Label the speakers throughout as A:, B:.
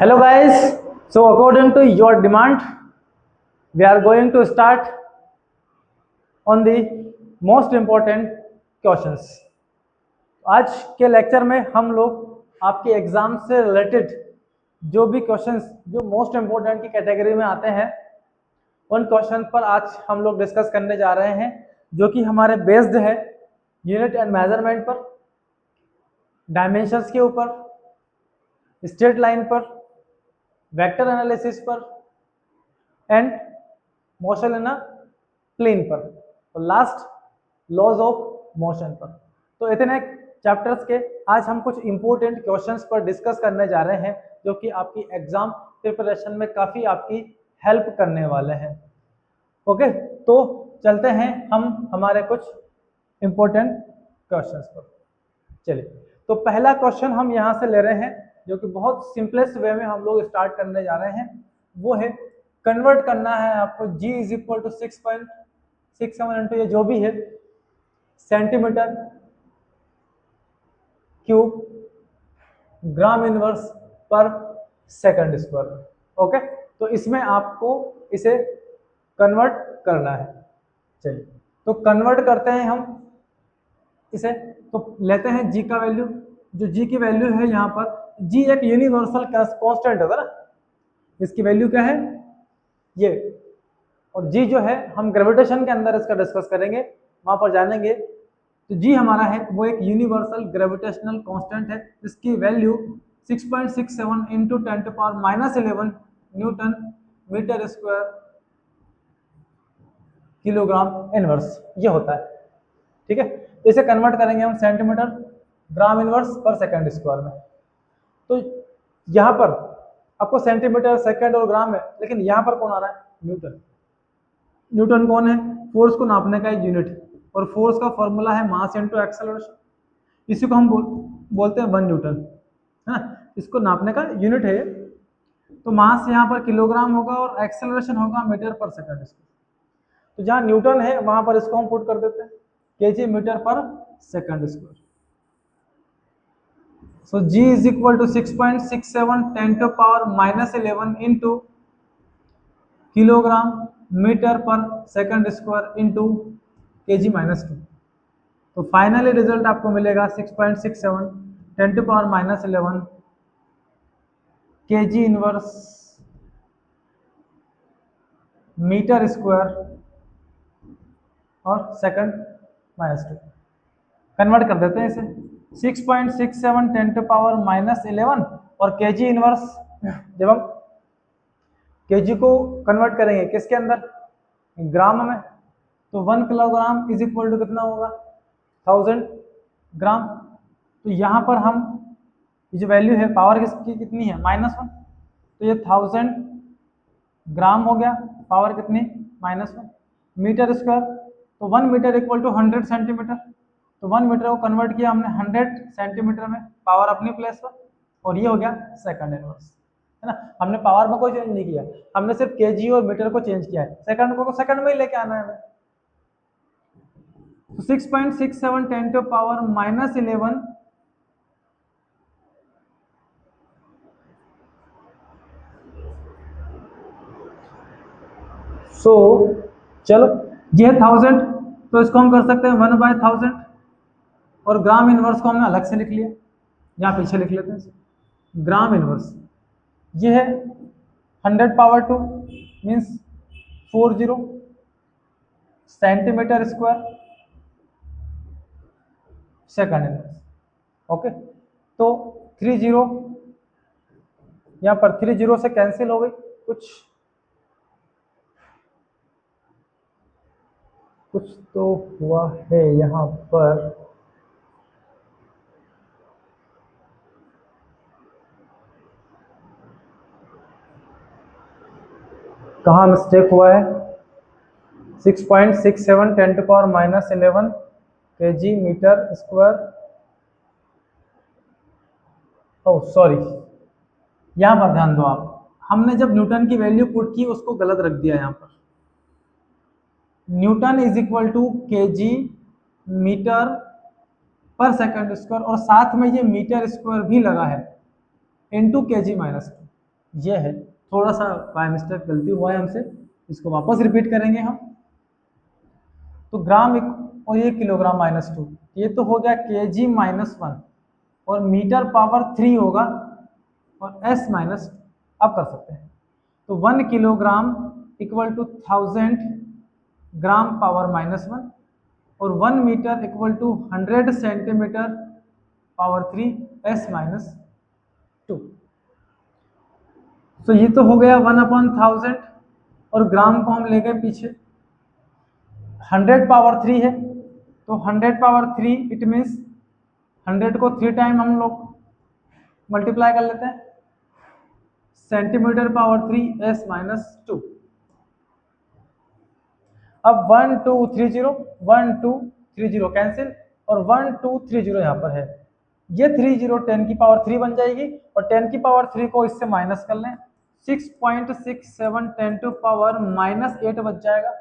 A: Hello guys, so according to your demand, we are going to start on the most important questions. आज के lecture में हम लोग आपके एग्जाम से रिलेटेड जो भी क्वेश्चंस जो मोस्ट इम्पोर्टेंट की कैटेगरी में आते हैं उन क्वेश्चन पर आज हम लोग डिस्कस करने जा रहे हैं, जो कि हमारे बेस्ड है यूनिट एंड मेजरमेंट पर, डायमेंशंस के ऊपर, स्ट्रेट लाइन पर, वेक्टर एनालिसिस पर and motion in a plane पर और लास्ट लॉज ऑफ मोशन पर। तो इतने चैप्टर्स के आज हम कुछ इंपॉर्टेंट क्वेश्चंस पर डिस्कस करने जा रहे हैं, जो कि आपकी एग्जाम प्रिपरेशन में काफ़ी आपकी हेल्प करने वाले हैं। ओके, तो चलते हैं हम हमारे कुछ इंपॉर्टेंट क्वेश्चंस पर। चलिए, तो पहला क्वेश्चन हम यहाँ से ले रहे हैं, जो कि बहुत सिंपलेस्ट वे में हम लोग स्टार्ट करने जा रहे हैं। वो है कन्वर्ट करना है आपको G is equal to 6.67 into ये जो भी है सेंटीमीटर क्यूब ग्राम इनवर्स पर सेकंड स्क्वायर। ओके, तो इसमें आपको इसे कन्वर्ट करना है। चलिए, तो कन्वर्ट करते हैं हम इसे। तो लेते हैं G का वैल्यू, जो G की वैल्यू है यहाँ पर, G एक यूनिवर्सल कांस्टेंट है ना, इसकी वैल्यू क्या है ये, और G जो है हम ग्रेविटेशन के अंदर इसका डिस्कस करेंगे, वहां पर जानेंगे। तो G हमारा है वो एक यूनिवर्सल ग्रेविटेशनल कांस्टेंट है, इसकी value 6.67 into 10⁻11 newton metre square kilogram inverse ये होता है। ठीक है, तो इसे कन्वर्ट करेंगे हम सेंटीमीटर ग्राम इनवर्स पर सेकंड स्क्वायर में। तो यहाँ पर आपको सेंटीमीटर सेकंड और ग्राम है, लेकिन यहाँ पर कौन आ रहा है, न्यूटन। न्यूटन कौन है, फोर्स को नापने का एक यूनिट, और फोर्स का फॉर्मूला है मास इनटू एक्सेलरेशन। इसी को हम बोलते हैं 1 न्यूटन, है ना, इसको नापने का यूनिट है। तो मास यहाँ पर किलोग्राम होगा और एक्सेलरेशन होगा मीटर पर सेकंड स्क्वायर। तो जहाँ न्यूटन है वहां पर इसको हम पुट कर देते हैं केजी मीटर पर second square. So G is equal to 6.67 10⁻11 into kilogram metre पर सेकंड स्क्वायर इंटू kg-2। तो फाइनली रिजल्ट आपको मिलेगा 6.67 10⁻11 kg इनवर्स मीटर स्क्वायर और सेकंड-2। कन्वर्ट कर देते हैं इसे 6.67 10⁻11 और केजी इनवर्स, जब हम केजी को कन्वर्ट करेंगे किसके अंदर, ग्राम में, तो 1 किलोग्राम इज इक्वल टू कितना होगा 1000 ग्राम। तो यहाँ पर हम ये जो वैल्यू है पावर किसकी कितनी है -1, तो ये 1000 ग्राम हो गया, पावर कितनी -1 मीटर स्क्वायर। तो 1 मीटर इक्वल टू 100 सेंटीमीटर। तो 1 मीटर को कन्वर्ट किया हमने 100 सेंटीमीटर में, पावर अपनी प्लेस पर, और ये हो गया सेकंड इनवर्स, है ना। हमने पावर में कोई चेंज नहीं किया, हमने सिर्फ केजी और मीटर को चेंज किया है, सेकंड को सेकंड में ही लेके आना है हमें। तो 6.67 10⁻11 सो चलो ये है 1000, तो इसको हम कर सकते हैं 1/1000, और ग्राम इनवर्स को हमने अलग से लिख लिया, यहाँ पीछे लिख लेते हैं ग्राम इनवर्स। ये है 100⁻2 means 40 centimetre square second inverse. Okay, तो 30 यहाँ पर 30 से कैंसिल हो गई, कुछ तो हुआ है यहाँ पर, कहाँ मिस्टेक हुआ है। 6.67 10⁻11 KG metre square, oh sorry, यहाँ पर ध्यान दो आप, हमने जब न्यूटन की वैल्यू पुट की उसको गलत रख दिया यहाँ पर। Newton is equal to KG metre पर सेकंड स्क्वायर, और साथ में ये मीटर स्क्वायर भी लगा है, इनटू केजी-2। ये है, थोड़ा सा बाय मिस्टेक गलती हुआ है हमसे, इसको वापस रिपीट करेंगे हम। तो ग्राम और ये किलोग्राम -2, ये तो हो गया kg -1 और मीटर पावर 3 होगा और s माइनस, अब कर सकते हैं। तो 1 kilogram equal to 1000 gram power -1 और 1 metre equal to 100 centimetre power 3 s-2। तो ये तो हो गया 1/1000 और ग्राम को हम ले गए पीछे, 100 पावर 3 है तो 100 पावर 3 इट मीन्स 100 को 3 टाइम हम लोग मल्टीप्लाई कर लेते हैं, सेंटीमीटर पावर 3 s-2। अब 1 2 3 0 1 2 3 0 कैंसिल और 1 2 3 0 यहाँ पर है, ये 3 0 10 की पावर 3 बन जाएगी और 10 की पावर 3 को इससे माइनस कर लें, 6.67 10 टू पावर -8 बच जाएगा।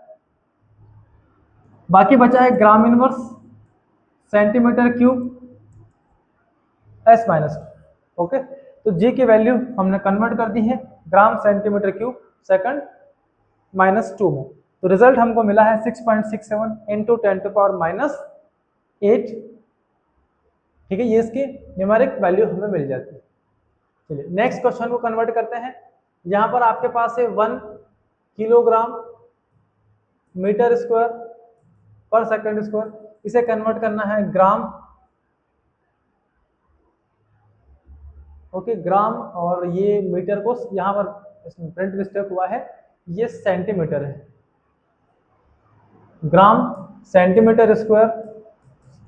A: बाकी बचा है gram inverse centimetre cube s-, okay. तो जी की वैल्यू हमने कन्वर्ट कर दी है ग्राम सेंटीमीटर क्यूब सेकंड -2 में। तो रिजल्ट हमको मिला है 6.67 इंटू 10 टू पावर -8, ठीक है, ये इसकी न्यूमेरिक वैल्यू हमें मिल जाती है। चलिए नेक्स्ट क्वेश्चन को कन्वर्ट करते हैं। यहाँ पर आपके पास है 1 किलोग्राम मीटर स्क्वायर पर सेकंड स्क्वायर, इसे कन्वर्ट करना है ग्राम, ओके ग्राम, और ये मीटर को यहाँ पर इसमें प्रिंट मिस्टेक हुआ है, ये सेंटीमीटर है, ग्राम सेंटीमीटर स्क्वायर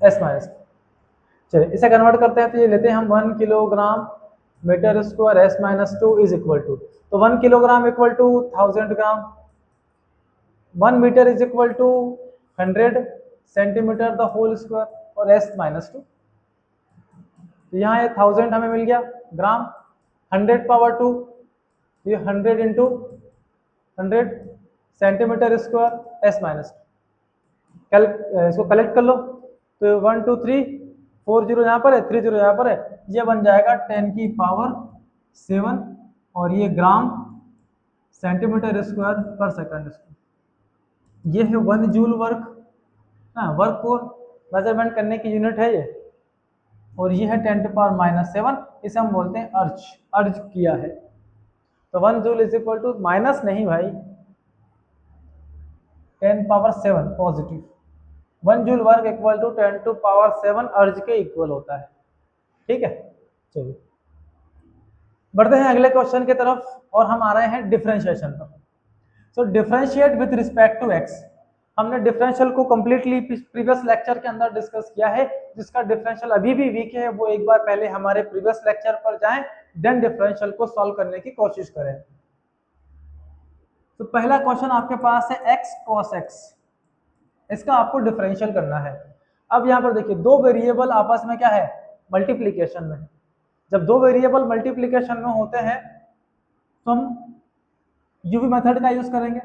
A: s-। चलिए इसे कन्वर्ट करते हैं, तो ये लेते हैं हम 1 kilogram metre square s-2 is equal to, तो 1 kilogram equal to 1000 gram, 1 metre is equal to 100 centimetre the whole square और s-2। तो यहाँ ये 1000 हमें मिल गया ग्राम, 100 पावर 2, ये 100 इंटू 100 सेंटीमीटर स्क्वायर s-। इसको कलेक्ट कर लो, तो 1 2 3 4 0 यहाँ पर है, 3 0 यहाँ पर है, ये बन जाएगा 10 की पावर 7 और ये ग्राम सेंटीमीटर स्क्वायर पर सेकंड स्क्वायर। ये है 1 जूल वर्क, वर्क को मेजरमेंट करने की यूनिट है ये, और ये है 10 टू पावर -7, इसे हम बोलते हैं अर्ज, अर्ज किया है। तो 1 joule is equal to minus नहीं भाई 10 power 7 positive, 1 joule work equal to 10 to power 7 erg के इक्वल होता है, ठीक है। चलिए बढ़ते हैं अगले क्वेश्चन की तरफ और हम आ रहे हैं डिफरेंशिएशन पर। So differentiate with respect to x, हमने डिफरेंशियल को कंप्लीटली प्रीवियस लेक्चर के अंदर डिस्कस किया है, जिसका डिफरेंशियल अभी भी वीक है वो एक बार पहले हमारे प्रीवियस लेक्चर पर जाएं, देन डिफरेंशियल को सॉल्व करने की कोशिश करें। तो पहला क्वेश्चन आपके पास है x cos x, इसका आपको डिफरेंशियल करना है। अब यहाँ पर देखिए दो वेरिएबल आपस में क्या है, मल्टीप्लीकेशन में। जब दो वेरिएबल मल्टीप्लीकेशन में होते हैं तो हम यूवी मेथड का यूज करेंगे,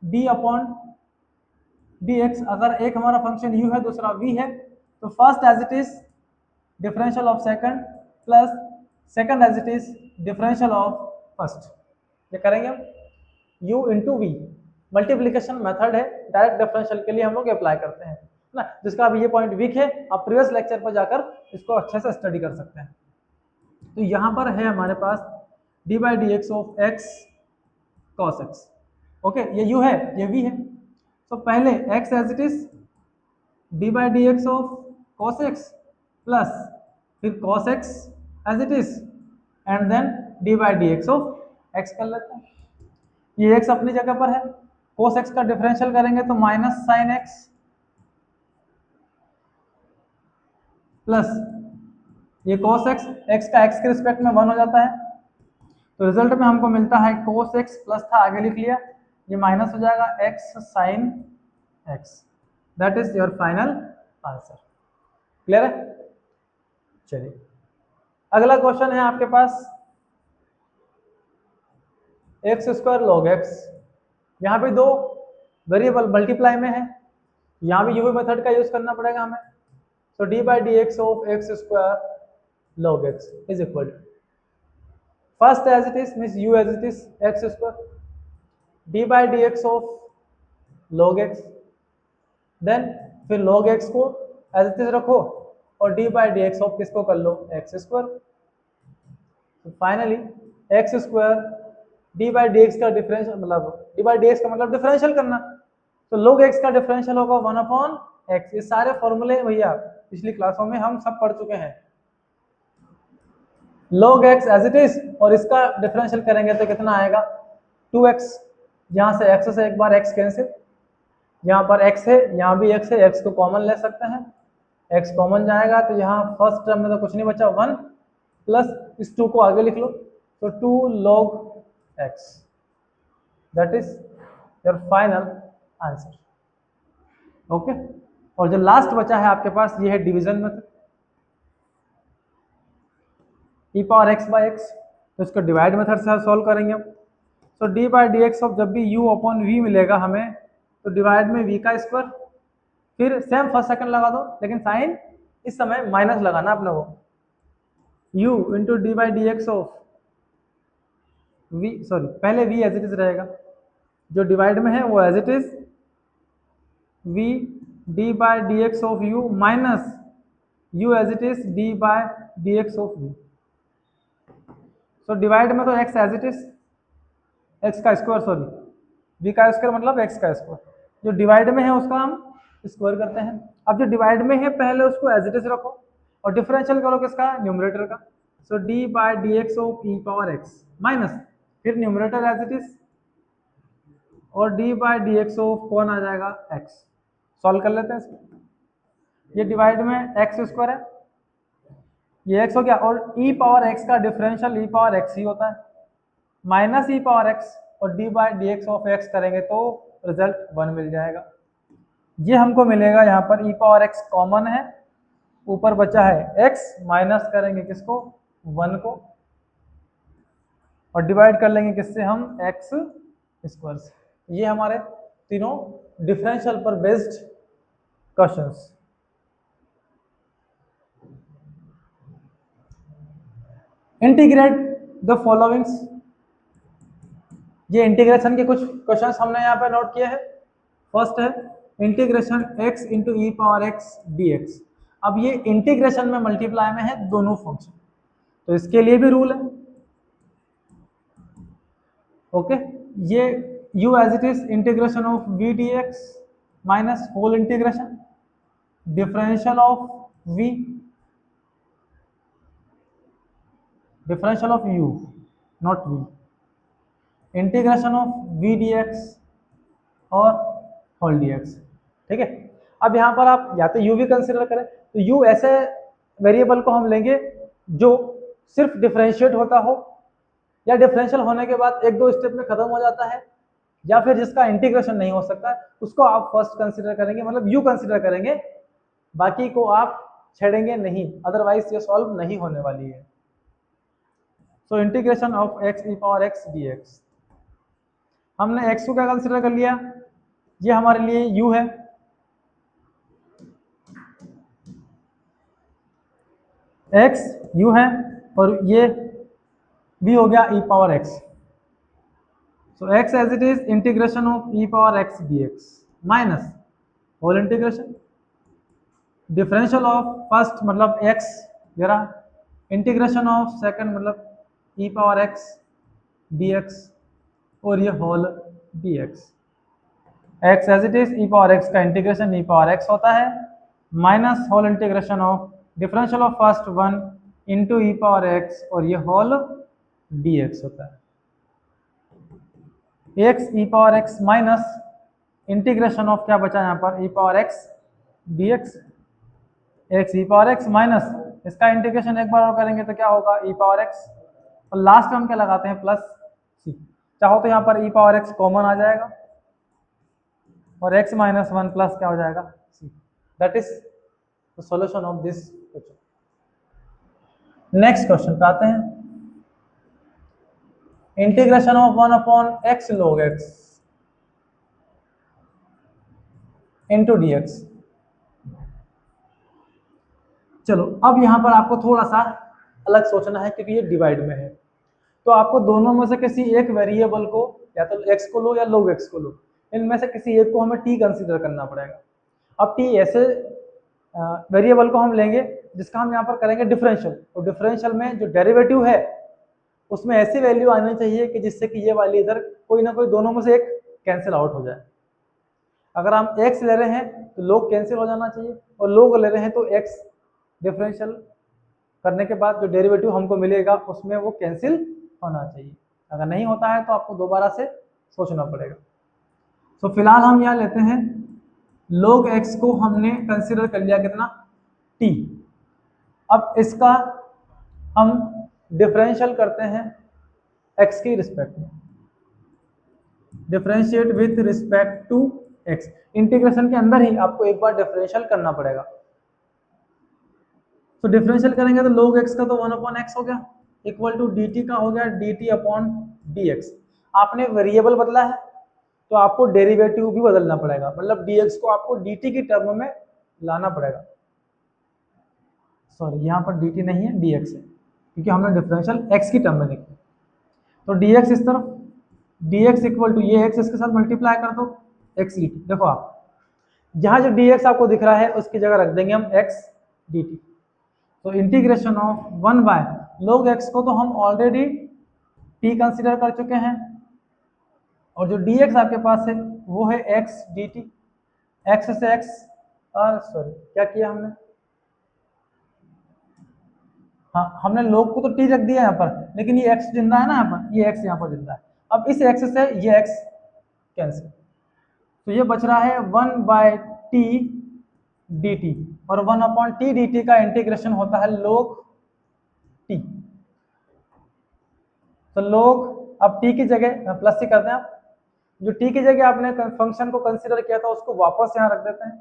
A: d अपॉन dx, अगर एक हमारा फंक्शन u है दूसरा v है, तो first as it is differential of second plus second as it is differential of first, ये करेंगे हम u into v, multiplication method है, डायरेक्ट डिफरेंशियल के लिए हम लोग अप्लाई करते हैं ना, जिसका अभी ये पॉइंट वीक है, आप प्रीवियस लेक्चर पर जाकर इसको अच्छे से स्टडी कर सकते हैं। तो यहाँ पर है हमारे पास d by D x of x cos x, okay, ये u है ये v है, तो पहले x as it is d by D x of cos x plus फिर cos x as it is and then d by D x of x कर लेते हैं। ये x अपनी जगह पर है, cos x का डिफरेंशियल करेंगे तो माइनस साइन x प्लस ये cos x, x का x के रिस्पेक्ट में 1 हो जाता है, तो रिजल्ट में हमको मिलता है cos x प्लस था आगे लिख लिया, ये माइनस हो जाएगा x sine x, that is your final answer. Clear है? चलिए अगला क्वेश्चन है आपके पास एक्स स्क्वायर लॉग एक्स, यहाँ पे दो वेरिएबल मल्टीप्लाई में है, यहाँ भी यूवी मेथड का यूज करना पड़ेगा हमें, तो d by D x of x square log X is equal to, first as it is means U as it is X square, D by D x of log x, then फिर log x को as it is रखो और D by D x of किसको कर लो X square. Finally X square D by D X का differential मतलब D by D X का मतलब डिफरेंशियल करना, तो log x का डिफरेंशियल होगा 1/x। ये सारे फॉर्मूले भैया पिछली क्लासों में हम सब पढ़ चुके हैं। log x as it is और इसका डिफरेंशियल करेंगे तो कितना आएगा 2x, यहाँ से x से एक बार x कैंसिल, यहाँ पर x है यहाँ भी x है, x को कॉमन ले सकते हैं, x कॉमन जाएगा तो यहाँ फर्स्ट टर्म में तो कुछ नहीं बचा 1 प्लस इस 2 को आगे लिख लो तो 2 log x, that is your final answer. Okay, और जो लास्ट बचा है आपके पास ये है division method, e power x by x, तो इसको डिवाइड मेथड से सॉल्व करेंगे। तो D by D x of जब भी u अपॉन v मिलेगा हमें तो डिवाइड में v का स्क्वायर, फिर सेम फर्स्ट सेकंड लगा दो लेकिन साइन इस समय माइनस लगाना अपने को, u into d by D x of v, sorry पहले v एज इट इज रहेगा, जो डिवाइड में है वो as it is v d by D x of u minus u as it is d by D x of v। So divide में तो x as it is x का square, sorry v का square मतलब x का square, जो divide में है उसका हम स्क्वायर करते हैं। अब जो डिवाइड में है पहले उसको एज इट इज रखो और डिफरेंशियल करो किसका न्यूमरेटर का, so D by D x of E power X minus फिर न्यूमरेटर एज इट इज और D by D x of कौन आ जाएगा x। सॉल्व कर लेते हैं इसको, ये डिवाइड में एक्स स्क्वायर है, ये x हो गया और e पावर x का डिफरेंशियल e पावर x ही होता है, माइनस e पावर x और d by D x of x करेंगे तो रिजल्ट 1 मिल जाएगा। ये हमको मिलेगा, यहाँ पर e पावर x कॉमन है, ऊपर बचा है x, माइनस करेंगे किसको 1 को और डिवाइड कर लेंगे किससे हम x स्क्वायर से। ये हमारे तीनों डिफरेंशियल पर based questions. Integrate the followings, ये इंटीग्रेशन के कुछ क्वेश्चंस हमने यहाँ पे नोट किए हैं। फर्स्ट है इंटीग्रेशन x इंटू ई पावर एक्स डी एक्स। अब ये इंटीग्रेशन में मल्टीप्लाई में है दोनों फंक्शन, तो इसके लिए भी रूल है। ओके, ये u as it is integration of v d x minus whole integration differential of v, differential of u not v, integration of v dx और होल dx। ठीक है, अब यहाँ पर आप या तो u भी कंसिडर करें, तो u ऐसे वेरिएबल को हम लेंगे जो सिर्फ डिफरेंशिएट होता हो या डिफरेंशियल होने के बाद एक दो स्टेप में खत्म हो जाता है, या फिर जिसका इंटीग्रेशन नहीं हो सकता है उसको आप फर्स्ट कंसिडर करेंगे, मतलब u कंसिडर करेंगे, बाकी को आप छेड़ेंगे नहीं, अदरवाइज ये सॉल्व नहीं होने वाली है। So integration of x E power x dx, हमने x को क्या कंसिडर कर लिया, ये हमारे लिए u है, x u है और ये b हो गया e power x। So x as it is integration of e power x dx minus whole integration differential of first मतलब x जरा इंटीग्रेशन ऑफ सेकंड मतलब e पावर x dx और ये whole dx। x as it is e power x का integration e power x होता है minus whole integration of differential of first one into e power x और ये whole dx होता है। x e power x minus integration of क्या बचा यहाँ पर e power x dx, x e power x minus इसका इंटीग्रेशन एक बार और करेंगे तो क्या होगा e पावर x और लास्ट में हम क्या लगाते हैं प्लस c, चाहो तो यहाँ पर e पावर x कॉमन आ जाएगा और x माइनस 1 प्लस क्या हो जाएगा c, that is the solution of this question. Next question पे आते हैं, integration of 1 upon x log x into dx। चलो अब यहाँ पर आपको थोड़ा सा अलग सोचना है क्योंकि ये डिवाइड में है, तो आपको दोनों में से किसी एक वेरिएबल को, या तो x को लो या log x को लो, इनमें से किसी एक को हमें t कंसीडर करना पड़ेगा। अब t ऐसे वेरिएबल को हम लेंगे जिसका हम यहाँ पर करेंगे डिफरेंशियल, तो डिफरेंशियल में जो डेरिवेटिव है उसमें ऐसी वैल्यू आनी चाहिए कि जिससे कि ये वाली इधर कोई ना कोई दोनों में से एक कैंसिल आउट हो जाए। अगर हम x ले रहे हैं तो log कैंसिल हो जाना चाहिए, और log ले रहे हैं तो x डिफरेंशियल करने के बाद जो डेरिवेटिव हमको मिलेगा उसमें वो कैंसिल होना चाहिए। अगर नहीं होता है तो आपको दोबारा से सोचना पड़ेगा। तो फिलहाल हम यहाँ लेते हैं log x को हमने कंसिडर कर लिया कितना, t। अब इसका हम डिफरेंशियल करते हैं x की रिस्पेक्ट में, differentiate with respect to x। Integration के अंदर ही आपको एक बार डिफरेंशियल करना पड़ेगा। तो डिफरेंशियल करेंगे तो log x का तो 1/x हो गया, इक्वल टू dt का हो गया dt/dx। आपने वेरिएबल बदला है तो आपको डेरिवेटिव भी बदलना पड़ेगा, मतलब dx को आपको dt की टर्म में लाना पड़ेगा। सॉरी, यहाँ पर dt नहीं है, dx है, क्योंकि हमने डिफरेंशियल x की टर्म में लिखा। तो dx इस तरफ, dx इक्वल टू ये x इसके साथ मल्टीप्लाई कर दो x dt। देखो आप यहाँ जो dx आपको दिख रहा है उसकी जगह रख देंगे हम x dt। तो इंटीग्रेशन ऑफ 1/log x को तो हम ऑलरेडी t कंसीडर कर चुके हैं, और जो dx आपके पास है वो है x dt। x से x, सॉरी क्या किया हमने, हाँ हमने log को तो t रख दिया यहाँ पर, लेकिन ये x जिंदा है ना यहाँ पर, ये x यहाँ पर जिंदा है। अब इस x से ये x कैंसिल, तो ये बच रहा है 1/t dt, और 1/t dt का इंटीग्रेशन होता है log t। तो log, अब t की जगह प्लस ही करते हैं आप, जो t की जगह आपने फंक्शन को कंसीडर किया था उसको वापस यहाँ रख देते हैं।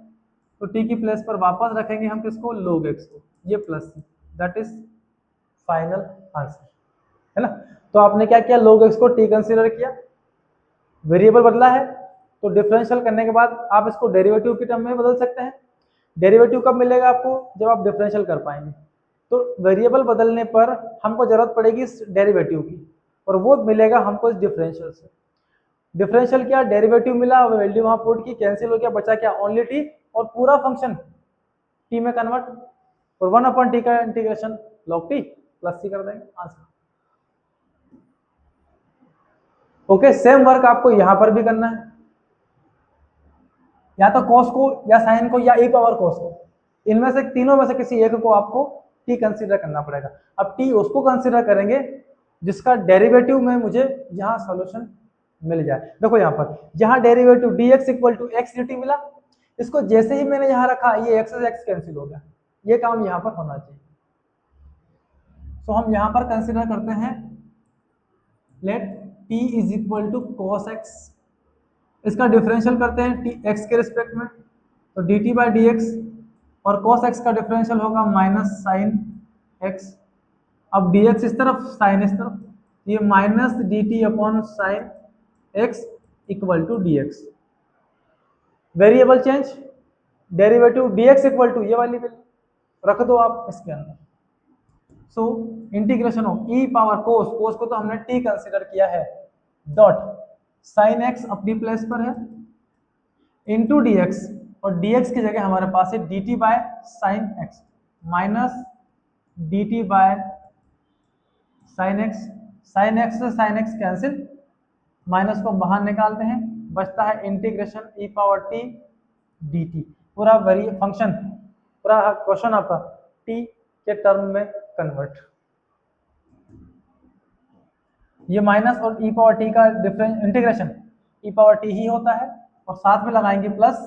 A: तो t की प्लेस पर वापस रखेंगे हम किसको, log x को, ये plus, that is final answer, है ना। तो आपने क्या किया, log x को t कंसीडर किया, वेरिएबल बदला है, तो डिफरेंशियल करने के बाद आप इसको डेरिवेटिव की टर्म में बदल सकते हैं। डेरिवेटिव कब मिलेगा आपको, जब आप डिफरेंशियल कर पाएंगे। तो वेरिएबल बदलने पर हमको जरूरत पड़ेगी इस डेरिवेटिव की, और वो मिलेगा हमको इस डिफरेंशियल से। डिफरेंशियल क्या, डेरिवेटिव मिला, वैल्यू वहां पुट की, कैंसिल हो गया, बचा क्या, ओनली टी, और पूरा फंक्शन टी में कन्वर्ट, और 1/t का इंटीग्रेशन log t प्लस सी कर देंगे, आंसर। ओके, सेम वर्क आपको यहां पर भी करना है, या तो cos को या sin को या e⁻cos को, इनमें से तीनों में से किसी एक को आपको t कंसीडर करना पड़ेगा। अब t उसको कंसीडर करेंगे जिसका डेरिवेटिव में मुझे यहाँ सॉल्यूशन मिल जाए। देखो यहाँ पर, यहाँ derivative dx equal to x dt मिला, इसको जैसे ही मैंने यहाँ रखा ये x से x कैंसिल हो गया, ये काम यहाँ पर होना चाहिए। तो हम यहाँ पर कंसीडर करते हैं, let t is equal to cos x, इसका डिफरेंशियल करते हैं t x के रिस्पेक्ट में, तो dt/dx, और cos x का डिफरेंशियल होगा माइनस साइन x। अब dx इस तरफ, साइन इस तरफ, ये minus dt/sin x equal to dx। Variable change, derivative dx equal to ये वाली वैल्यू रख दो आप इसके अंदर। So integration of e⁻cos, cos को तो हमने t कंसीडर किया है, डॉट साइन x अपनी प्लेस पर है, इंटू dx, और dx की जगह हमारे पास है dt/sin x minus dt/sin x। sin x से sin x कैंसिल, माइनस को बाहर निकालते हैं, बचता है इंटीग्रेशन e⁻t dt। पूरा वेरी फंक्शन, पूरा क्वेश्चन आपका t के टर्म में कन्वर्ट। ये माइनस और e⁻t का डिफरेंस इंटीग्रेशन e⁻t ही होता है, और साथ में लगाएंगे प्लस।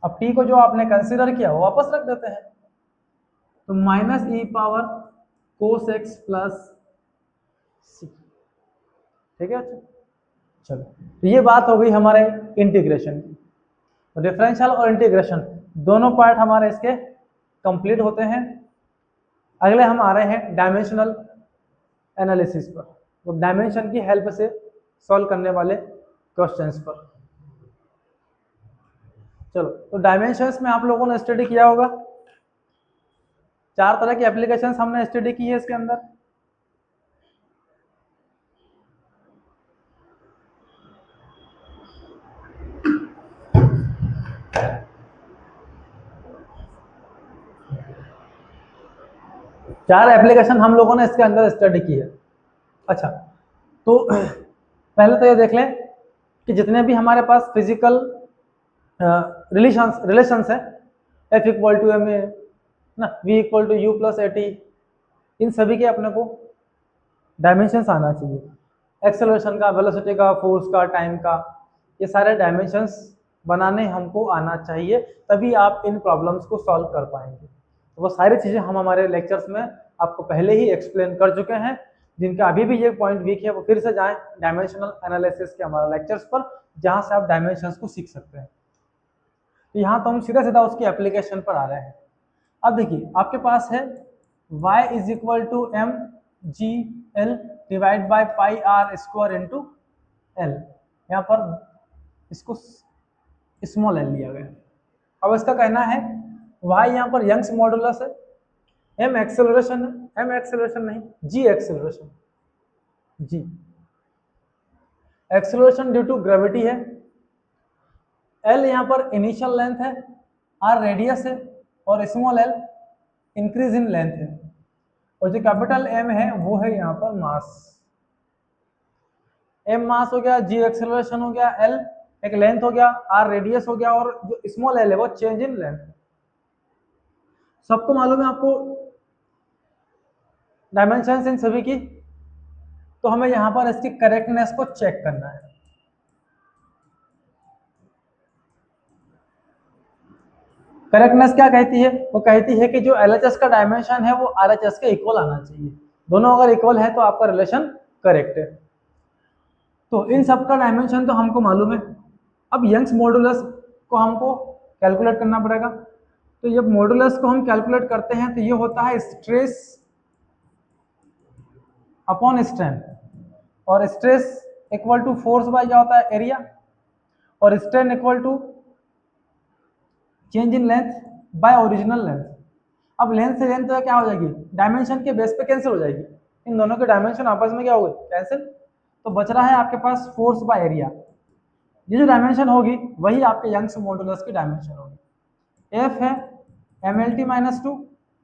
A: अब t को जो आपने कंसीडर किया वो वापस रख देते हैं, तो minus e⁻cos x plus c। ठीक है, चलो, तो ये बात हो गई हमारे इंटीग्रेशन की। तो डिफरेंशियल और इंटीग्रेशन दोनों पार्ट हमारे इसके कंप्लीट होते हैं। अगले हम आ रहे हैं डायमेंशनल एनालिसिस पर, तो डायमेंशन की हेल्प से सॉल्व करने वाले क्वेश्चंस पर। चलो, तो डायमेंशंस में आप लोगों ने स्टडी किया होगा, 4 तरह की एप्लीकेशंस हमने स्टडी की है इसके अंदर। चार एप्लीकेशन हम लोगों ने इसके अंदर स्टडी की है। अच्छा, तो पहले तो ये देख लें कि जितने भी हमारे पास फिजिकल रिलेशंस है, F equal to M A ना, V equal to U plus A T, इन सभी के अपने को डायमेंशंस आना चाहिए। एक्सेलरेशन का, वेलोसिटी का, फोर्स का, टाइम का, ये सारे डायमेंशंस बनाने हमको आना चाहिए, तभी आप इन प्रॉब्लम्स को सॉल्व कर पाएंगे। तो वो सारी चीज़ें हम हमारे लेक्चर्स में आपको पहले ही एक्सप्लेन कर चुके हैं। जिनका अभी भी ये पॉइंट वीक है वो फिर से जाएं डायमेंशनल एनालिसिस के हमारे लेक्चर्स पर, जहाँ से आप डायमेंशंस को सीख सकते हैं। तो यहाँ तो हम सीधा सीधा उसकी एप्लीकेशन पर आ रहे हैं। अब देखिए, आपके पास है y is equal to M G L divide by pi R square into L. यहाँ पर इसको स्मॉल एल लिया गया। अब इसका कहना है y यहाँ पर यंग्स मॉडुलस है, m एक्सेलरेशन है, m एक्सेलरेशन नहीं, g acceleration, g acceleration due to gravity है, l यहाँ पर इनिशियल लेंथ है, r रेडियस है, और small l increase in length है, और जो कैपिटल M है वो है यहाँ पर मास। m मास हो गया, g एक्सेलरेशन हो गया, l एक लेंथ हो गया, r रेडियस हो गया, और जो स्मॉल l है वो चेंज इन लेंथ। सबको मालूम है आपको डायमेंशंस इन सभी की, तो हमें यहाँ पर इसकी करेक्टनेस को चेक करना है। करेक्टनेस क्या कहती है? वो कहती है कि जो LHS का डायमेंशन है वो RHS के इक्वल आना चाहिए। दोनों अगर इक्वल है तो आपका रिलेशन करेक्ट है। तो इन सब का डायमेंशन तो हमको मालूम है। अब यंग्स मॉडुलस को हमको कैलकुलेट करना पड़ेगा। तो जब मॉडुलस को हम कैलकुलेट करते हैं तो ये होता है स्ट्रेस अपॉन स्ट्रेन, और stress equal to force by क्या होता है, एरिया, और strain equal to change in length by original length. अब लेंथ से लेंथ क्या हो जाएगी, डायमेंशन के बेस पे कैंसिल हो जाएगी, इन दोनों के डायमेंशन आपस में क्या हो गए, कैंसिल। तो बच रहा है आपके पास फोर्स बाय एरिया। ये जो डायमेंशन होगी वही आपके यंग्स मॉडुलस की डायमेंशन होगी। एफ है MLT minus two,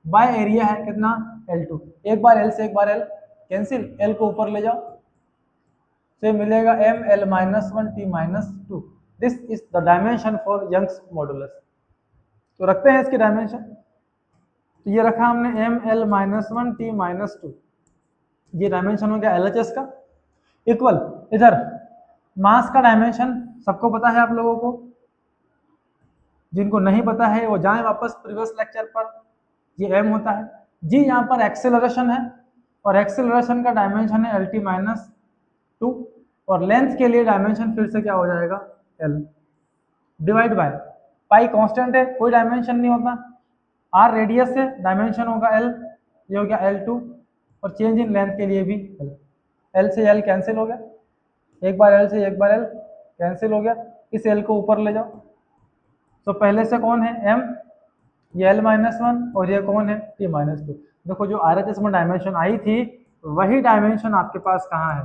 A: by area है कितना, L2। एक बार L से एक बार L कैंसिल, L को ऊपर ले जाओ, तो मिलेगा ML minus one T minus two. This is the dimension for Young's modulus. तो रखते हैं इसकी डायमेंशन। तो ये रखा हमने ML minus one T minus to, ये डायमेंशन हो गया LHS का। इक्वल इधर मास का डायमेंशन सबको पता है आप लोगों को, जिनको नहीं पता है वो जाएं वापस प्रीवियस लेक्चर पर, ये m होता है। जी यहाँ पर एक्सेलरेशन है, और एक्सेलरेशन का डायमेंशन है LT माइनस टू, और लेंथ के लिए डायमेंशन फिर से क्या हो जाएगा, L divide by pi constant है, कोई डायमेंशन नहीं होता, R रेडियस है, डायमेंशन होगा L, ये हो गया L2, और चेंज इन लेंथ के लिए भी L से L कैंसिल हो गया, एक बार L से एक बार L कैंसिल हो गया, इस L को ऊपर ले जाओ। तो पहले से कौन है M, ये L माइनस वन, और ये कौन है T माइनस टू। देखो जो RHS में डायमेंशन आई थी वही डायमेंशन आपके पास कहाँ है,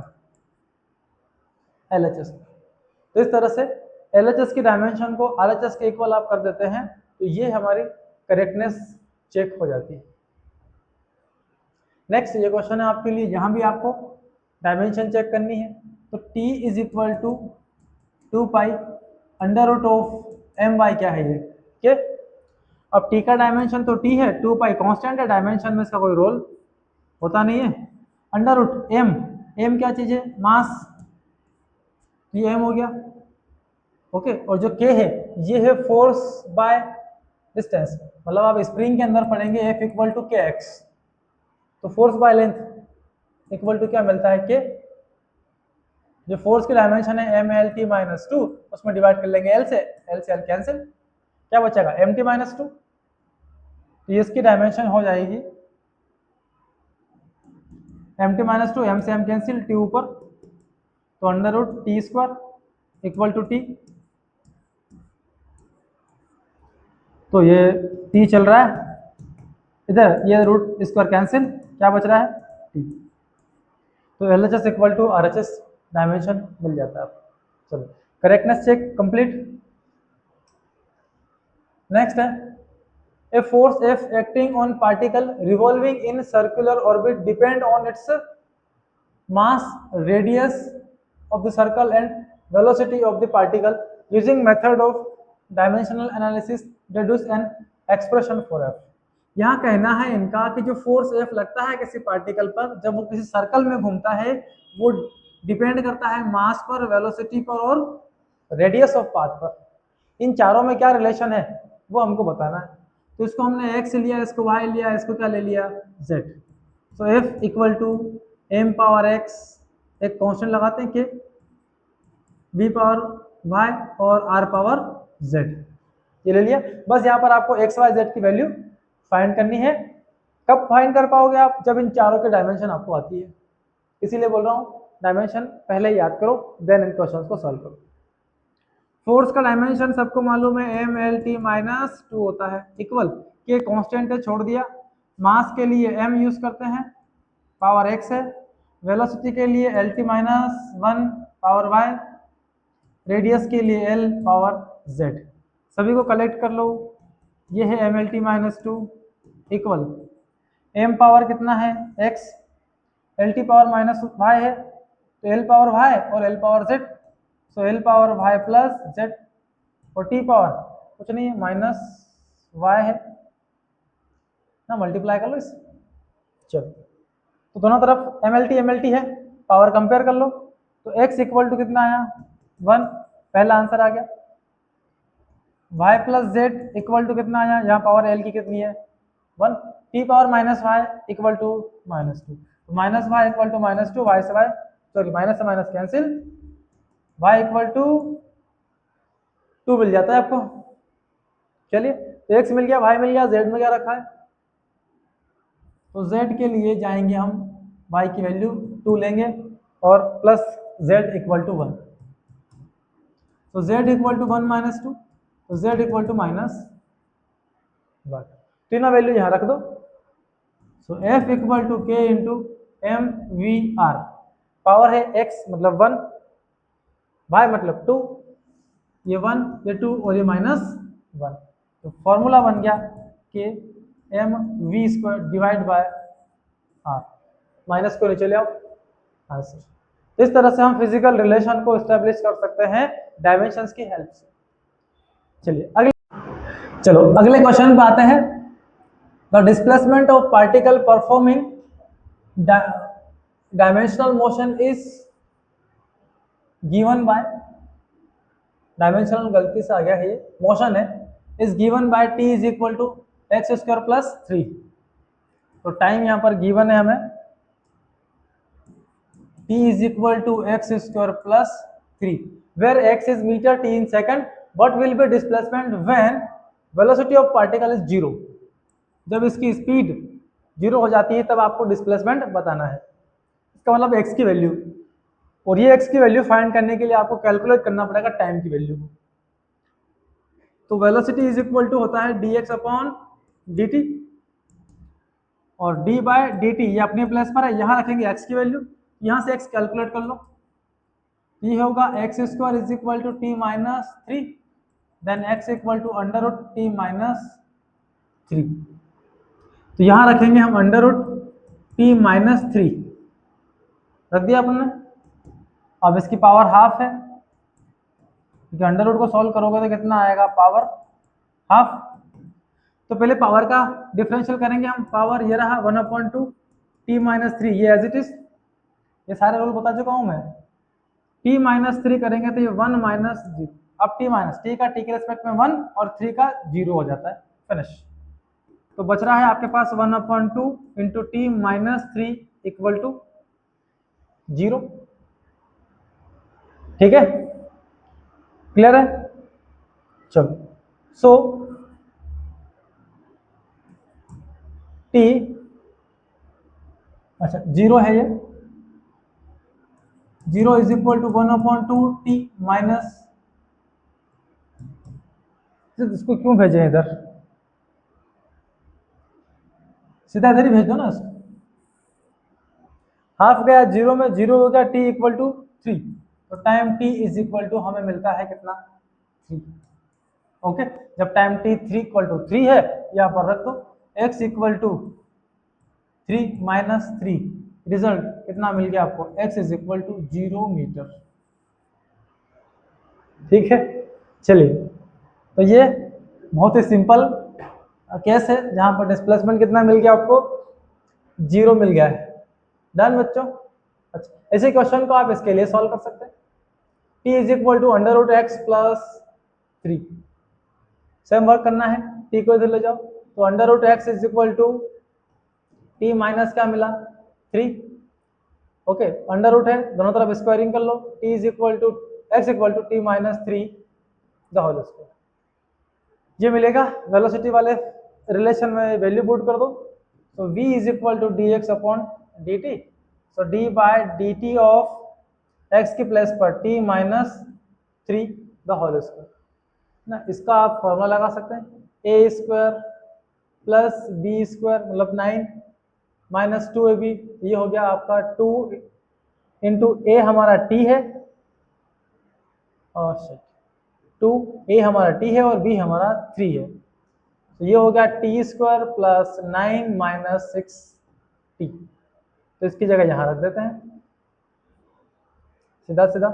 A: LHS। तो इस तरह से LHS की डायमेंशन को RHS के इक्वल आप कर देते हैं, तो ये हमारी करेक्टनेस चेक हो जाती है। नेक्स्ट ये क्वेश्चन है आपके लिए, यहाँ भी आपको डायमेंशन चेक करनी है। तो T is equal to 2 pi under root of M Y, क्या है ये, के। अब T का डायमेंशन तो T है, 2 पाई कांस्टेंट है, डायमेंशन में इसका कोई रोल होता नहीं है। अंडर रूट M, M क्या चीज़ है, मास, ये M हो गया, ओके। और जो K है ये है फोर्स बाय डिस्टेंस, मतलब आप स्प्रिंग के अंदर पढ़ेंगे F equal to K X, तो force by length equal to क्या मिलता है, K। जो फोर्स की डायमेंशन है MLT माइनस टू, उसमें डिवाइड कर लेंगे L से L कैंसिल, क्या बचेगा MT माइनस टू। तो ये इसकी डायमेंशन हो जाएगी MT माइनस टू, M से M कैंसिल, T ऊपर, तो under root T square equal to T। तो ये T चल रहा है इधर, ये रूट स्क्वायर कैंसिल, क्या बच रहा है T। तो LHS equal to RHS dimension मिल जाता है। चलो करेक्टनेस चेक कंप्लीट। नेक्स्ट है a force F acting on particle revolving in circular orbit depend on its mass, radius of the circle and velocity of the particle. Using method of dimensional analysis deduce an expression for F. यहाँ कहना है इनका कि जो force F लगता है किसी particle पर जब वो किसी सर्कल में घूमता है वो डिपेंड करता है मास पर, वेलोसिटी पर और रेडियस ऑफ पाथ पर। इन चारों में क्या रिलेशन है वो हमको बताना है। तो इसको हमने x लिया, इसको y लिया, इसको क्या ले लिया z। So F equal to m power x, एक कांस्टेंट लगाते हैं कि b पावर y और r पावर z, ये ले लिया। बस यहाँ पर आपको x y z की वैल्यू फाइंड करनी है। कब फाइंड कर पाओगे आप? जब इन चारों की डायमेंशन आपको आती है। इसीलिए बोल रहा हूँ डायमेंशन पहले याद करो, देन इन क्वेश्चंस को सॉल्व करो। फोर्स का डायमेंशन सबको मालूम है एम एल टी माइनस 2 होता है, इक्वल के कांस्टेंट है छोड़ दिया, मास के लिए m यूज करते हैं, पावर x है, वेलोसिटी के लिए L T minus 1 power y, radius के लिए l पावर z। सभी को कलेक्ट कर लो, ये है M L T minus 2 equal m power कितना है x, L T power minus y है तो l पावर y और l power z, so l power y plus z और t पावर कुछ नहीं है माइनस y है ना, मल्टीप्लाई कर लो इस। चलो तो दोनों तरफ एम एल टी है, पावर कंपेयर कर लो तो x इक्वल टू कितना आया 1, पहला आंसर आ गया। y plus z equal to कितना आया, यहाँ पावर l की कितनी है 1, t power minus y equal to minus 2, minus y equal to minus 2, y से y सॉरी माइनस से minus cancel, y equal to 2 मिल जाता है आपको। चलिए तो x मिल गया, y मिल गया, z में क्या रखा है, तो z के लिए जाएंगे हम y की वैल्यू 2 लेंगे और प्लस z इक्वल टू 1, तो z इक्वल टू 1 माइनस 2, तो z इक्वल टू माइनस 1, तीनों वैल्यू यहाँ रख दो। So f equal to k into M V R, power है x मतलब 1, y मतलब 2, ये 1 ये 2 और ये माइनस 1, तो फॉर्मूला बन गया कि M V square divide by R, minus को नीचे ले आओ आंसर। इस तरह से हम फिजिकल रिलेशन को एस्टेब्लिश कर सकते हैं डायमेंशंस की हेल्प से। चलो अगले क्वेश्चन पे आते हैं। The displacement of particle performing dimensional motion is given by, dimensional गलती से आ गया है, ये मोशन है, is given by t is equal to x square plus 3। तो टाइम यहाँ पर गिवन है हमें t is equal to x square plus 3, where x is metre, t in second, what will be displacement when velocity of particle is 0। जब इसकी speed 0 हो जाती है तब आपको डिस्प्लेसमेंट बताना है, इसका मतलब x की वैल्यू, और ये x की वैल्यू फाइंड करने के लिए आपको कैलकुलेट करना पड़ेगा टाइम की वैल्यू को। तो वेलोसिटी इज इक्वल टू होता है dx अपॉन dt और d बाय dt, ये अपने प्लेस पर है, यहाँ रखेंगे x की वैल्यू, यहाँ से x कैलकुलेट कर लो, ये होगा x square is equal to T minus 3, then x equal to under root T minus 3, तो यहाँ रखेंगे हम अंडर रूट टी माइनस 3 रख दिया अपन ने। अब इसकी पावर हाफ है, क्योंकि अंडर रूट को सॉल्व करोगे तो कितना आएगा, पावर हाफ। तो पहले पावर का डिफरेंशियल करेंगे हम, पावर ये रहा 1/2 टी माइनस 3, ये एज इट इज, ये सारे रूल बता चुका हूँ मैं। टी माइनस 3 करेंगे तो ये 1 माइनस 0, अब टी माइनस टी का टी के रेस्पेक्ट में 1 और 3 का 0 हो जाता है, फिनिश। तो बच रहा है आपके पास 1/2 into T minus 3 equal to 0, ठीक है, क्लियर है। चलो सो टी, अच्छा 0 है, ये 0 is equal to 1/2 T minus, इसको क्यों भेजे इधर, सीधा इधर ही भेज दो ना इसको। हाफ गया 0 में, 0 हो गया टी इक्वल टू 3, तो time T is equal to हमें मिलता है कितना 3, ओके, जब टाइम t 3 है यहाँ पर रख दो x equal to 3 minus 3, result कितना मिल गया आपको, x is equal to 0 metre. ठीक है, चलिए, तो ये बहुत ही सिंपल केस है जहां पर डिस्प्लेसमेंट कितना मिल गया आपको, 0 मिल गया है। डन बच्चों। अच्छा, ऐसे क्वेश्चन को आप इसके लिए सॉल्व कर सकते हैं। t is equal to under root x plus 3, same work करना है, t को इधर ले जाओ, तो under root x is equal to t minus क्या मिला 3, ओके, अंडर रूट है, दोनों तरफ स्क्वायरिंग कर लो, t is equal to x equal to t minus 3 the whole square. ये मिलेगा, वेलोसिटी वाले रिलेशन में वैल्यू पुट कर दो, तो v is equal to D x upon D T, so D by D T of x की place पर t minus 3 the whole square ना। इसका आप फॉर्मूला लगा सकते हैं, A square plus B square मतलब 9 माइनस 2ab, ये हो गया आपका 2 इंटू ए हमारा t है, और 2 a हमारा t है और b हमारा 3 है, तो ये हो गया T square plus 9 minus 6t, तो इसकी जगह यहाँ रख देते हैं सीधा सीधा,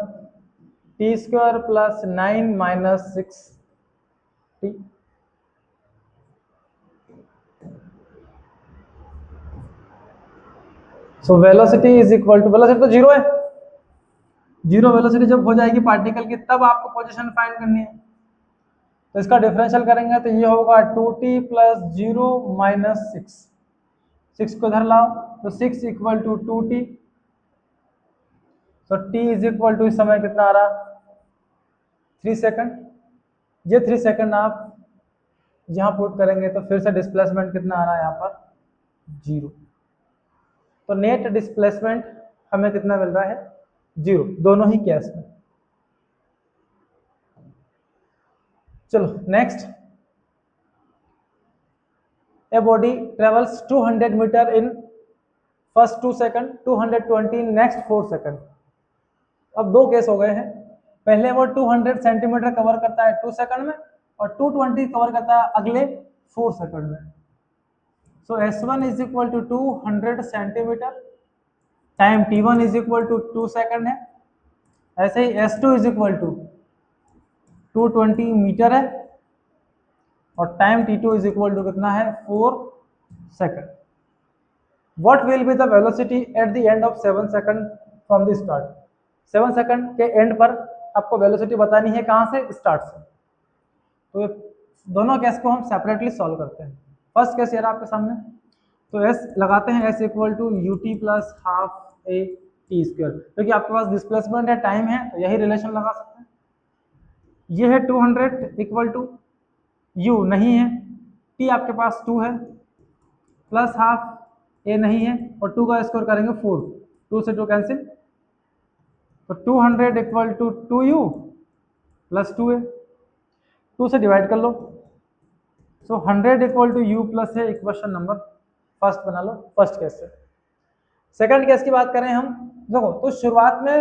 A: T square plus 9 minus 6t, so velocity is equal to, velocity तो 0 है, 0 वेलोसिटी जब हो जाएगी पार्टिकल की तब आपको पोजीशन फाइंड करनी है, तो इसका डिफरेंशियल करेंगे तो ये होगा 2t प्लस 0 माइनस 6 को इधर लाओ, तो 6 इक्वल टू 2t, तो t इज इक्वल टू इस समय कितना आ रहा 3 सेकंड, ये 3 सेकंड आप यहाँ पुट करेंगे तो फिर से डिस्प्लेसमेंट कितना आ रहा है यहाँ पर 0, तो नेट डिस्प्लेसमेंट हमें कितना मिल रहा है 0, दोनों ही केस में। चलो next, a body travels 200 metre in first 2 second, 220 in next 4 second. अब दो केस हो गए हैं, पहले वो 200 सेंटीमीटर कवर करता है 2 सेकंड में और 220 कवर करता है अगले 4 सेकंड में, so S1 is equal to 200 centimetre time T1 is equal to 2 second है, ऐसे ही S2 is equal to 220 metre है और time T2 is equal to कितना है 4 second. What will be the velocity at the end of 7 second from the start, 7 second के and पर आपको वेलोसिटी बतानी है कहाँ से, स्टार्ट से। तो दोनों केस को हम सेपरेटली सॉल्व करते हैं। फर्स्ट केस यार आपके सामने, तो S लगाते हैं, S equal to u T plus half a T square, क्योंकि आपके पास डिस्प्लेसमेंट है, टाइम है, तो यही रिलेशन लगा सकते हैं। ये है 200 इक्वल टू u नहीं है, t आपके पास 2 है, प्लस हाफ a नहीं है, और 2 का स्क्वायर करेंगे 4, 2 से 2 कैंसिल, तो 200 equal to 2u plus 2a, 2 से डिवाइड कर लो, सो 100 इक्वल टू u प्लस है, इक्वेशन नंबर फर्स्ट बना लो फर्स्ट केस से। सेकंड केस की बात करें हम, देखो तो शुरुआत में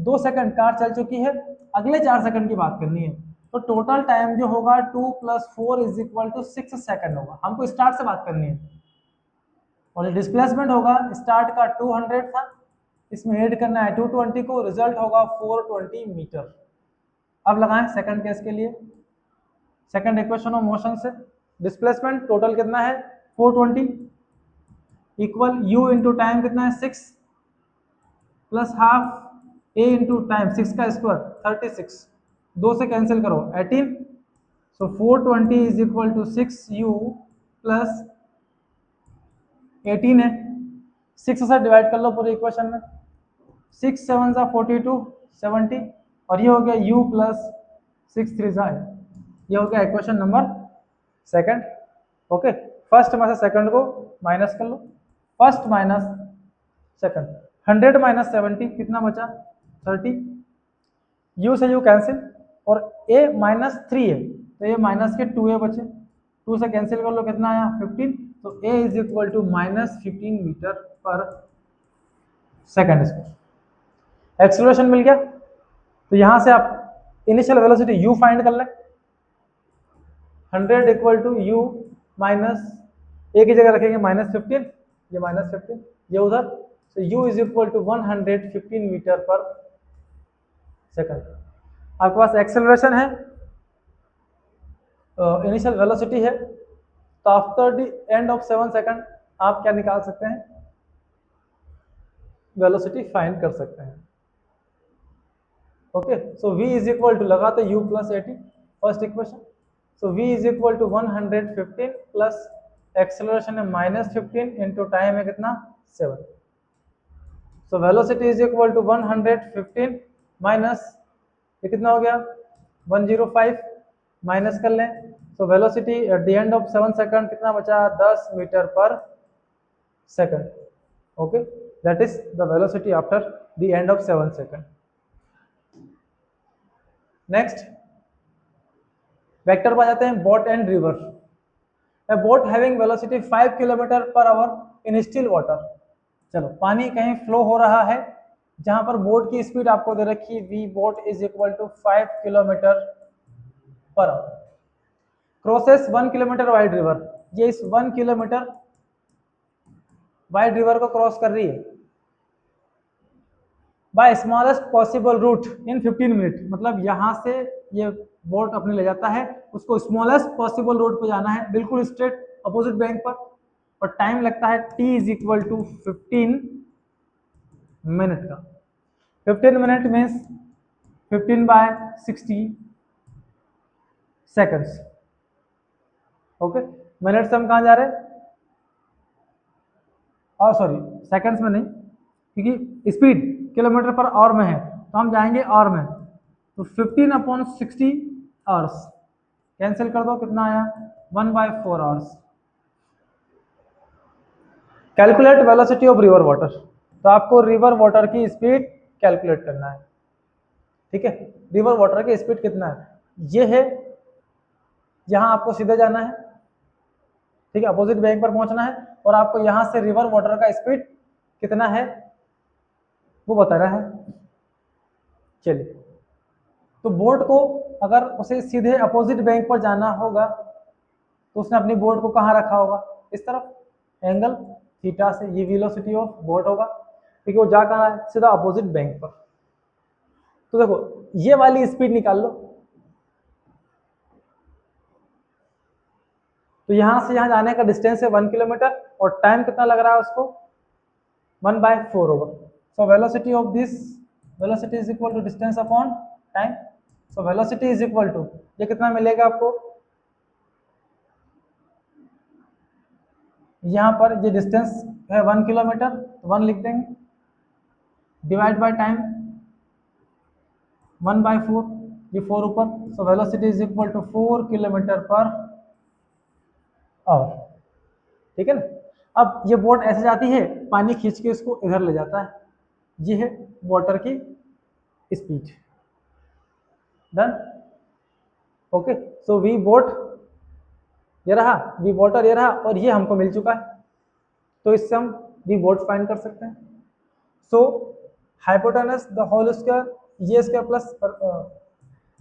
A: 2 सेकंड कार चल चुकी है, अगले 4 सेकंड की बात करनी है, तो टोटल टाइम जो होगा 2 plus 4 is equal to 6 second होगा, हमको स्टार्ट से बात करनी है, और डिस्प्लेसमेंट होगा स्टार्ट का 200 था, इसमें ऐड करना है 220 को, रिजल्ट होगा 420 मीटर। अब लगाएं सेकंड केस के लिए, सेकंड इक्वेशन ऑफ मोशन से डिस्प्लेसमेंट टोटल कितना है 420 इक्वल u इंटू टाइम कितना है 6 plus half a into time 6 का स्क्वायर 36, 2 से कैंसिल करो 18, so 420 is equal to 6u plus 18 है, 6 से डिवाइड कर लो पूरे इक्वेशन में, 6 7 सा 42 70, और ये हो गया u प्लस 6 3 सा, ये हो गया equation number second. Okay, first में से सेकंड को माइनस कर लो, फर्स्ट माइनस सेकंड, 100 माइनस 70 कितना बचा 30, u से u कैंसिल, और a माइनस 3 है तो ये माइनस के 2a बचे, 2 से कैंसिल कर लो कितना आया 15, तो a is equal to minus 15 metre पर सेकंड स्क्वायर। एक्सेलरेशन मिल गया, तो यहाँ से आप इनिशियल वेलोसिटी u फाइंड कर लें, 100 इक्वल टू यू माइनस, एक ही जगह रखेंगे -15, ये -15, ये उधर, तो u is equal to 115 metre पर सेकंड। आपके पास एक्सेलरेशन है, इनिशियल वेलोसिटी है, तो after the end of 7 second आप क्या निकाल सकते हैं, वेलोसिटी फाइंड कर सकते हैं। Okay, so v is equal to, लगा तो u plus 80, first equation, so v is equal to 115 plus acceleration है -15 इंटू टाइम है कितना 7, so velocity is equal to 115 minus, ये कितना हो गया 105, माइनस कर लें, so velocity at the end of 7 second कितना बचा 10 मीटर पर second. Okay, that is the velocity after the end of 7 second. Next vector पर जाते हैं, boat and river. A boat having velocity 5 kilometre per hour in still water. चलो, पानी कहीं flow हो रहा है जहां पर बोट की स्पीड आपको दे रखी है v boat is equal to 5 kilometre per hour, crosses 1 kilometre wide river, ये इस 1 किलोमीटर वाइड रिवर को क्रॉस कर रही है by smallest possible route in 15 minute, मतलब यहाँ से ये बोट अपने ले जाता है, उसको स्मॉलेस्ट पॉसिबल रूट पे जाना है, बिल्कुल स्ट्रेट अपोजिट बैंक पर, और टाइम लगता है t इज इक्वल टू 15 मिनट का। 15 minute means 15/60 seconds. Okay, minute से हम कहाँ जा रहे हैं, और सॉरी सेकंड्स में नहीं, क्योंकि स्पीड किलोमीटर पर आवर में है, तो हम जाएंगे आवर में, तो 15/60 आवर्स, कैंसिल कर दो, कितना आया 1/4 hours. Calculate velocity of river water, तो आपको रिवर वाटर की स्पीड कैलकुलेट करना है। ठीक है, रिवर वाटर की स्पीड कितना है, ये है, यहाँ आपको सीधे जाना है, ठीक है, अपोजिट बैंक पर पहुंचना है, और आपको यहाँ से रिवर वाटर का स्पीड कितना है वो बताना है। चलिए, तो बोट को अगर उसे सीधे अपोजिट बैंक पर जाना होगा तो उसने अपनी बोट को कहाँ रखा होगा, इस तरफ, एंगल थीटा से, ये वेलोसिटी ऑफ बोट होगा, क्योंकि वो जा कहाँ है, सीधा अपोजिट बैंक पर। तो देखो, ये वाली स्पीड निकाल लो, तो यहाँ से यहाँ जाने का डिस्टेंस है 1 किलोमीटर, और टाइम कितना लग रहा है उसको 1/4 होगा। So velocity of this, velocity is equal to distance upon time, so velocity is equal to, ये कितना मिलेगा आपको, यहाँ पर ये डिस्टेंस है 1 किलोमीटर, तो 1 लिख देंगे, डिवाइड बाय टाइम 1/4, ये 4 ऊपर, so velocity is equal to 4 kilometre per hour. ठीक है ना, अब ये बोट ऐसे जाती है, पानी खींच के इसको इधर ले जाता है, ये है वाटर की speed. Done. Okay, so V boat ये रहा, वी वाटर ये रहा, और ये हमको मिल चुका है, तो इससे हम वी बोट फाइंड कर सकते हैं। So hypotenuse the whole square, ये स्क्वायर प्लस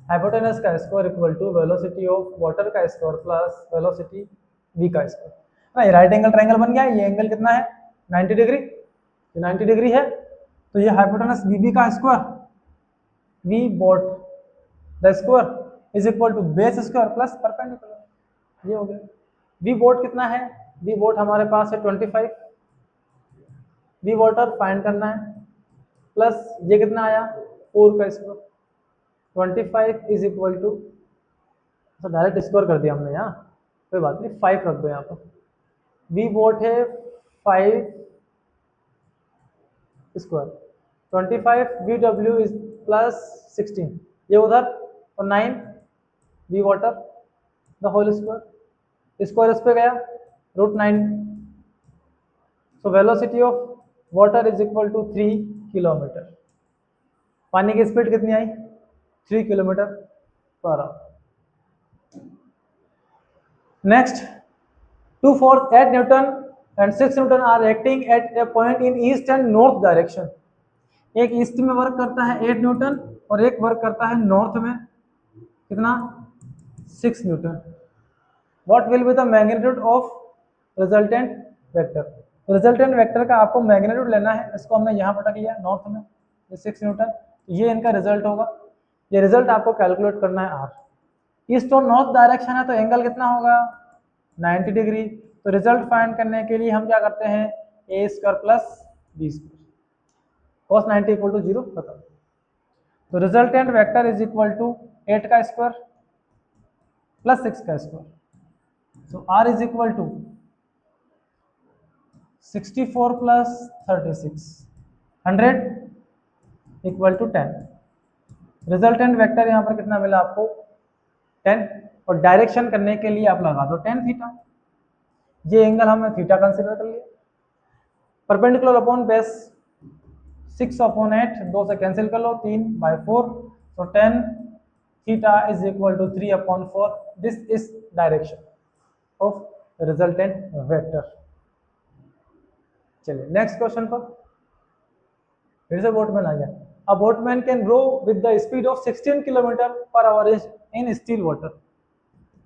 A: हाइपोटेनस का square equal to velocity of water का स्क्वायर प्लस वेलोसिटी वी का स्क्वायर। ना, ये राइट एंगल ट्रायंगल बन गया, ये एंगल कितना है 90 डिग्री, ये 90 डिग्री है, तो ये हाइपोटेनस वी का square, V boat the square is equal to base square plus perpendicular, ये हो गया। वी बोट कितना है, वी बोट हमारे पास है 25, वी वाटर फाइंड करना है, प्लस ये कितना आया 4 का स्क्वायर, 25 इज इक्वल टू, तो डायरेक्ट स्क्वायर कर दिया हमने यहाँ, कोई बात नहीं, 5 रख दो यहाँ पर, वी बोट है 5 square, 25 V W is plus 16, ये उधर, और 9 V water the whole square, square इस पे गया √9, so velocity of water is equal to 3 kilometre. पानी की स्पीड कितनी आई 3 kilometre per hour. Next, 2 force 8 newton and 6 newton are acting at a point in east and north direction. एक east में work करता है 8 न्यूटन और एक वर्क करता है नॉर्थ में, कितना 6 Newton. What will be the magnitude of resultant vector. Resultant vector का आपको मैग्नीट्यूड लेना है, इसको हमने यहाँ पर रख लिया नॉर्थ में, ये 6 न्यूटन, ये इनका रिजल्ट होगा। ये रिजल्ट आपको कैलकुलेट करना है आर। ईस्ट और नॉर्थ डायरेक्शन है तो एंगल कितना होगा 90 डिग्री। तो रिजल्ट फाइंड करने के लिए हम क्या करते हैं A square plus B square, cos 90 equal to 0 बताओ। तो resultant vector is equal to 8 का स्क्वायर प्लस 6 का square. So R is equal to 64 प्लस 36 100 इक्वल टू 10। रिजल्टेंट वेक्टर यहाँ पर कितना मिला आपको 10, और डायरेक्शन करने के लिए आप लगा दो tan थीटा। ये एंगल हमने थीटा कंसीडर कर लिया। परपेंडिकुलर अपॉन बेस 6/8, 2 से कैंसिल कर लो, 3/4, तो tan theta is equal to 3/4। This is direction of resultant vector. चलिए नेक्स्ट क्वेश्चन पर फिर से बोटमैन आ गया। A boatman can row with the speed of 16 kilometre per hour in still water.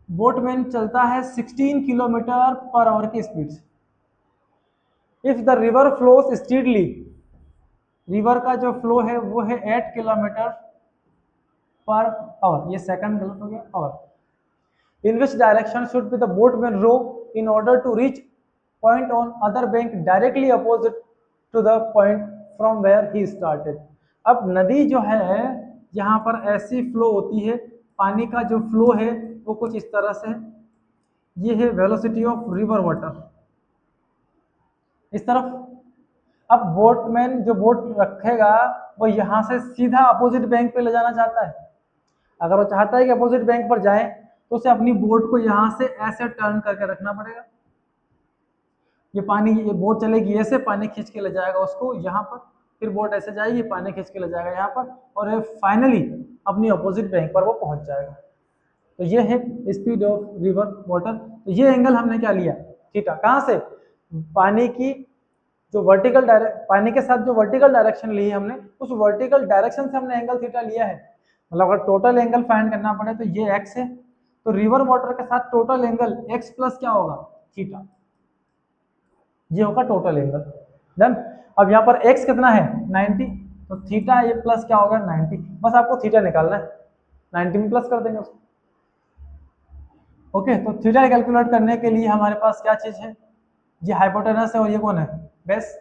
A: Boatman चलता है 16 किलोमीटर पर आवर की speed से। If the river flows speedily, river का जो फ्लो है वो है 8 किलोमीटर पर आवर, ये सेकंड गलत हो गया, hour. In which direction should be the boatman row in order to reach point on other bank directly opposite to the point from where he started. अब नदी जो है यहाँ पर ऐसी फ्लो होती है, पानी का जो फ्लो है वो कुछ इस तरह से, ये है वेलोसिटी ऑफ रिवर वाटर इस तरफ। अब बोटमैन जो बोट रखेगा वो यहाँ से सीधा अपोजिट बैंक पे ले जाना चाहता है। अगर वो चाहता है कि अपोजिट बैंक पर जाए तो उसे अपनी बोट को यहाँ से ऐसे टर्न करके रखना पड़ेगा। ये पानी, ये बोट चलेगी ऐसे, पानी खींच के ले जाएगा उसको यहाँ पर, फिर बोट ऐसे जाएगी, पानी खींच के ले जाएगा यहाँ पर, और फाइनली अपनी अपोजिट बैंक पर वो पहुंच जाएगा। तो ये है स्पीड ऑफ रिवर वाटर। तो ये एंगल हमने क्या लिया थीटा। कहाँ से, पानी की जो वर्टिकल पानी के साथ जो वर्टिकल डायरेक्शन ली है हमने, उस वर्टिकल डायरेक्शन से हमने एंगल थीटा लिया है। मतलब अगर टोटल एंगल फाइंड करना पड़े तो ये एक्स है, तो रिवर वाटर के साथ टोटल एंगल एक्स प्लस क्या होगा थीटा, ये होगा टोटल एंगल। देन अब यहाँ पर x कितना है 90, तो थीटा ये प्लस क्या होगा 90। बस आपको थीटा निकालना है, 90 में प्लस कर देंगे उसको। ओके, तो थीटा कैलकुलेट करने के लिए हमारे पास क्या चीज़ है, ये हाइपोटेनस है और ये कौन है बेस,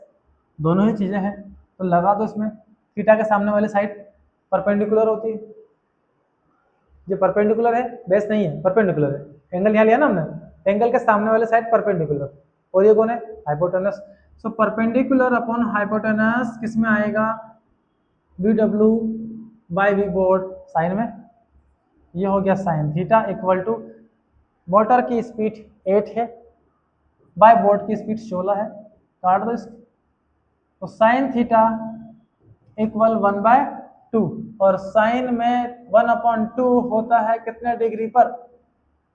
A: दोनों ही चीज़ें हैं। तो लगा दो इसमें, थीटा के सामने वाली साइड परपेंडिकुलर होती है, ये परपेंडिकुलर है, बेस नहीं है परपेंडिकुलर है। एंगल यहाँ लिया ना हमने, एंगल के सामने वाले साइड परपेंडिकुलर, और ये कौन है हाइपोटेनस। सो परपेंडिकुलर अपॉन हाइपोटेनस किस में आएगा BW by V boat sine में। ये हो गया sine theta equal to water की स्पीड 8 है बाय बोट की स्पीड 16 है, काट दो इसको। तो साइन थीटा इक्वल 1/2, और साइन में 1/2 होता है कितने डिग्री पर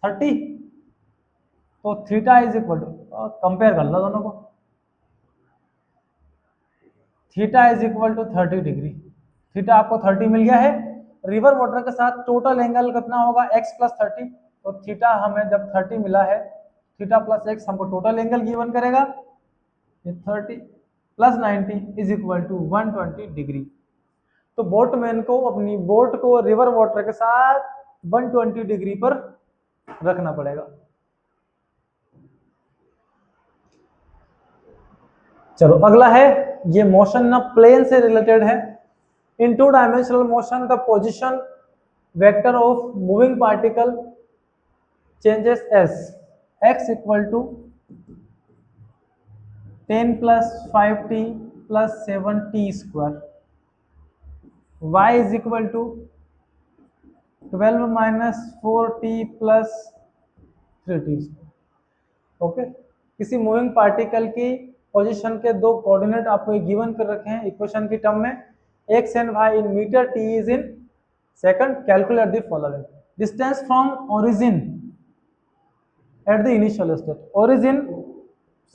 A: 30। तो theta is equal to, compare कर लो दोनों को, theta is equal to 30 degree. Theta आपको 30 मिल गया है। रिवर वाटर के साथ टोटल एंगल कितना होगा x प्लस 30, तो थीटा हमें जब 30 मिला है, थीटा प्लस x हमको टोटल एंगल गिवन करेगा, ये 30 plus 90 is equal to 120 degree. तो बोटमैन को अपनी बोट को रिवर वाटर के साथ 120 डिग्री पर रखना पड़ेगा। चलो अगला है, ये मोशन ना प्लेन से रिलेटेड है। In 2 dimensional motion the position vector of moving particle changes as x equal to 10 plus 5t plus 7t square, y is equal to 12 minus 4t plus 3t square. Okay, किसी moving particle की position के 2 coordinate आपको given कर रखे हैं equation की term में, x and y in meter, t is in second. Calculate the following: distance from origin at the initial state. origin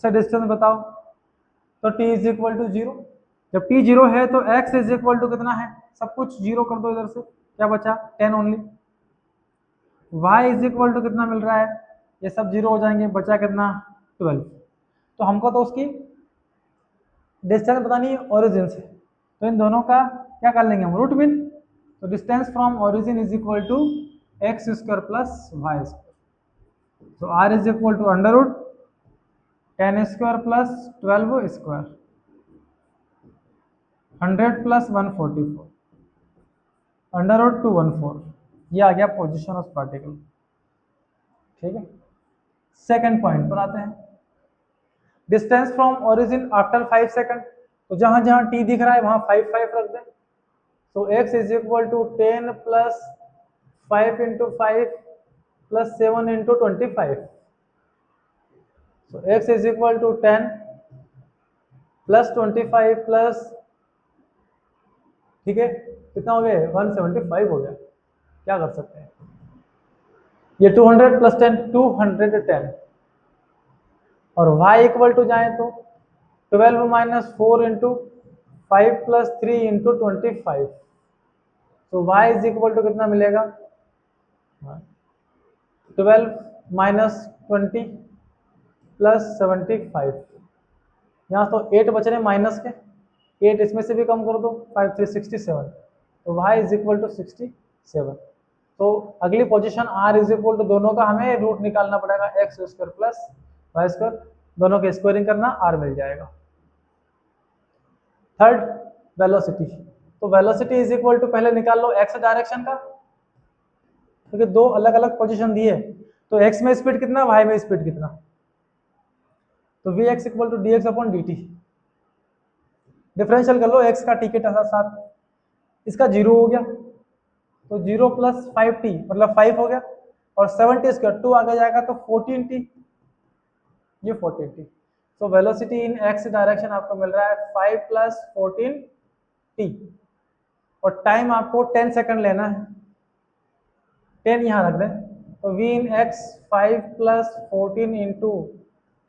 A: से डिस्टेंस बताओ, तो t इज इक्वल टू 0। जब t 0 है तो x इज इक्वल टू कितना है, सब कुछ 0 कर दो, इधर से क्या बचा 10 only. y is equal to कितना मिल रहा है ये सब 0 हो जाएंगे, बचा कितना 12। तो हमको तो उसकी डिस्टेंस बतानी है ओरिजिन से, तो इन दोनों का क्या कर लेंगे हम, रूट मीन। तो distance from origin is equal to x square plus y square. तो r is equal to under root 10 square plus 12 square 100 plus 144 under root 214। ये आ गया पोजीशन ऑफ पार्टिकल। ठीक है, सेकंड पॉइंट पर आते हैं। Distance from origin after 5 second. तो जहां जहां टी दिख रहा है वहां 5 5 रख दें। तो x is equal to 10 plus 5 into 5 plus 7 into 25। तो x is equal to 10 plus 25 plus, ठीक है, कितना हो गया 175 हो गया। क्या कर सकते हैं, ये 200 प्लस 10 210, और y इक्वल टू जाए तो 12 माइनस 4 इंटू 5 प्लस 3 इंटू 25। तो y इज इक्वल टू कितना मिलेगा, 12 माइनस 20 प्लस 75। यहाँ तो 8 बच रहे माइनस के, 8 इसमें से भी कम कर दो, 5 3 67। तो y इज इक्वल टू 67। तो अगली position r is equal to, दोनों का हमें रूट निकालना पड़ेगा, x square plus y square, दोनों के स्क्वायरिंग करना, r मिल जाएगा। Third velocity. तो वेलोसिटी इज इक्वल टू, पहले निकाल लो x डायरेक्शन का, क्योंकि दो अलग अलग पोजीशन दी है। तो x में स्पीड कितना, y में स्पीड कितना। तो vx equal to dx upon dt। Differential कर लो x का t के साथ, इसका 0 हो गया, तो 0 प्लस 5t मतलब 5 हो गया, और 7t स्क्वायर 2 आगे जाएगा तो 14t, ये 14t। तो वेलोसिटी इन x डायरेक्शन आपको मिल रहा है 5 प्लस 14t, और टाइम आपको 10 सेकंड लेना है, 10 यहाँ रख दें। तो v in x 5 plus 14 into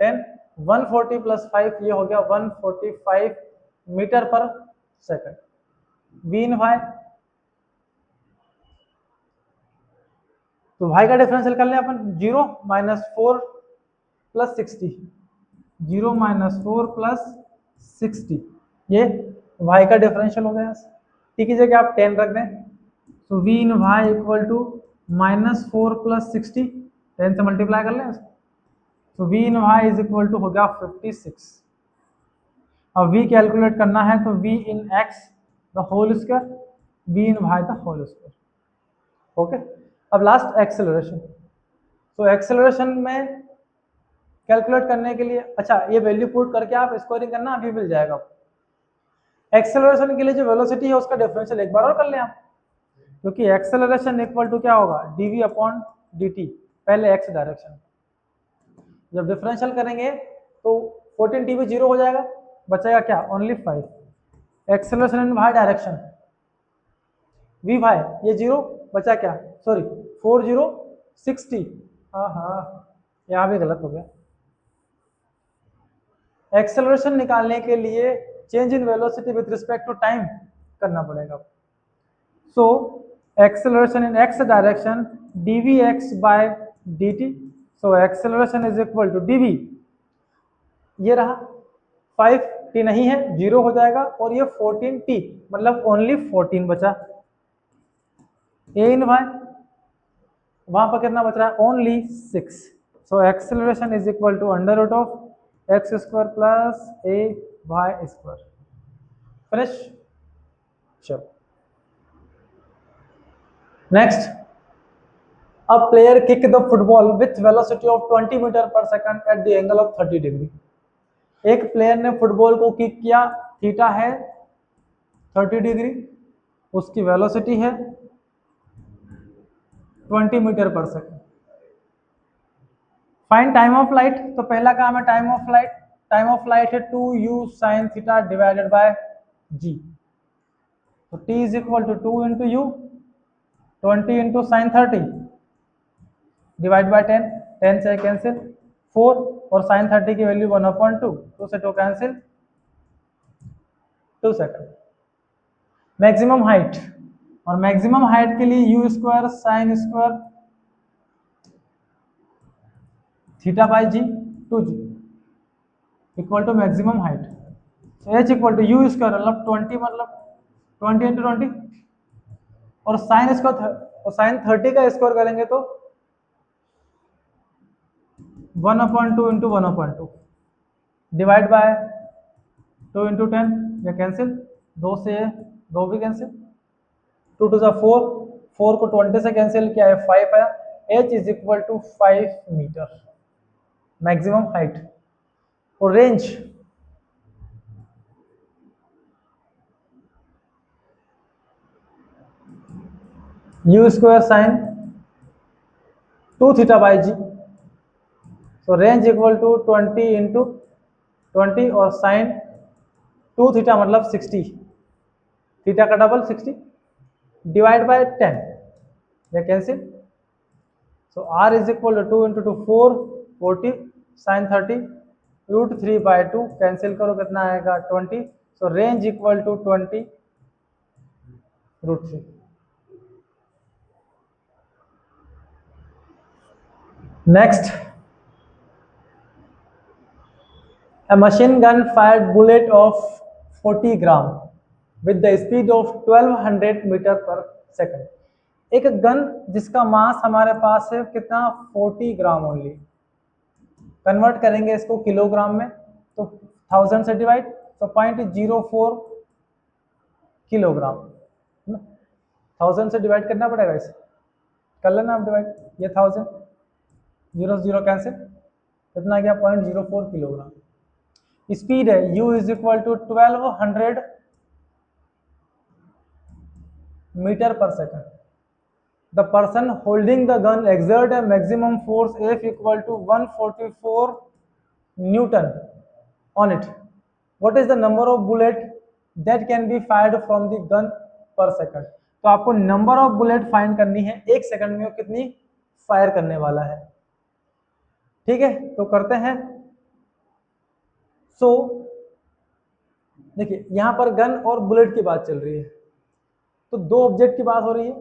A: 10, 140 plus 5, ये हो गया 145 मीटर पर सेकंड। v इन y, तो y का डिफरेंशियल कर लें अपन, 0 माइनस 4 प्लस 60, 0 माइनस 4 प्लस 60, ये y का डिफरेंशियल हो गया। t की जगह आप 10 रख दें, तो v in y equal to minus 4 plus 60, 10 से मल्टीप्लाई कर लें, तो v in y is equal to हो गया 56। अब v कैलकुलेट करना है, तो v in x the whole square, v in y the whole square. Okay, अब लास्ट एक्सेलरेशन। तो एक्सेलरेशन में कैलकुलेट करने के लिए, अच्छा ये वैल्यू पुट करके आप स्क्वायरिंग करना, अभी मिल जाएगा। एक्सेलरेशन के लिए जो वेलोसिटी है उसका डिफरेंशियल एक बार और कर लें आप, क्योंकि एक्सेलरेशन इक्वल टू क्या होगा, dv अपॉन dt, पहले x डायरेक्शन। जब डिफरेंशियल करेंगे तो 14t भी 0 हो जाएगा, बचेगा क्या, only 5। Acceleration in y direction, v y, ये 0 बचा क्या, सॉरी 40 60, हाँ यहाँ भी गलत हो गया। एक्सेलरेशन निकालने के लिए change in velocity with respect to time करना पड़ेगा। So acceleration in x direction dvx by dt। So acceleration is equal to dv, ये रहा 5t नहीं है, 0 हो जाएगा, और ये 14t मतलब ओनली 14 बचा। a इन y, वहां पर कितना बच रहा है, only 6। So acceleration is equal to under root of x square plus a y square. Finish. चलो next, a player kick the football with velocity of 20 metre पर second at the angle of 30 degree. एक player ने football को kick किया, theta है 30 degree, उसकी velocity है 20 metre पर second. Find time of flight. तो पहला काम है time of light. Time of light है 2u sin थीटा डिवाइडेड बाय g। तो t is equal to 2 into u, 20 into sine 30 divide by 10, 10 से कैंसिल 4, और साइन 30 की वैल्यू 1/2, 2 से 2 कैंसिल, 2 सेकंड। मैक्सिमम हाइट, और मैक्सिमम हाइट के लिए u square sine square theta by g 2g equal to maximum height. तो h equal to u square मतलब 20 मतलब 20 इंटू 20 और साइन स्क्वायर और साइन 30 का स्क्वायर करेंगे तो 1/2 इंटू 1/2 डिवाइड बाय 2 इंटू 10 या कैंसिल, 2 से 2 भी कैंसिल, 2 टू 4, 4 को 20 से कैंसिल किया है 5 आया। h is equal to 5 metre maximum height. और range u square sine 2 theta by g, तो रेंज इक्वल टू 20 इंटू 20 और साइन 2 थीटा मतलब 60, थीटा का डबल 60 डिवाइड बाय 10 या cancel. So r is equal to 2 into 2 4 40 sine 30 root 3 by 2 cancel करो कितना आएगा 20। So range equal to 20 root 3। Next, a machine gun fired bullet of 40 gram with the speed of 1200 metre पर second. एक gun जिसका मास हमारे पास है कितना 40 ग्राम only, convert करेंगे इसको किलोग्राम में तो 1000 से डिवाइड, तो 0.04 किलोग्राम। 1000 से डिवाइड करना पड़ेगा इसे, कर लेना आप डिवाइड, ये 1000 0 0 कैंसिल, कितना गया 0.04 किलोग्राम। स्पीड है u is equal to 1200 metre पर second. The person holding the gun exert a maximum force F equal to 144 newton on it. What is the number of bullet that can be fired from the gun per second. तो आपको number of bullet find करनी है एक second में वो कितनी fire करने वाला है। ठीक है, तो करते हैं। सो देखिए यहां पर गन और बुलेट की बात चल रही है, तो दो ऑब्जेक्ट की बात हो रही है,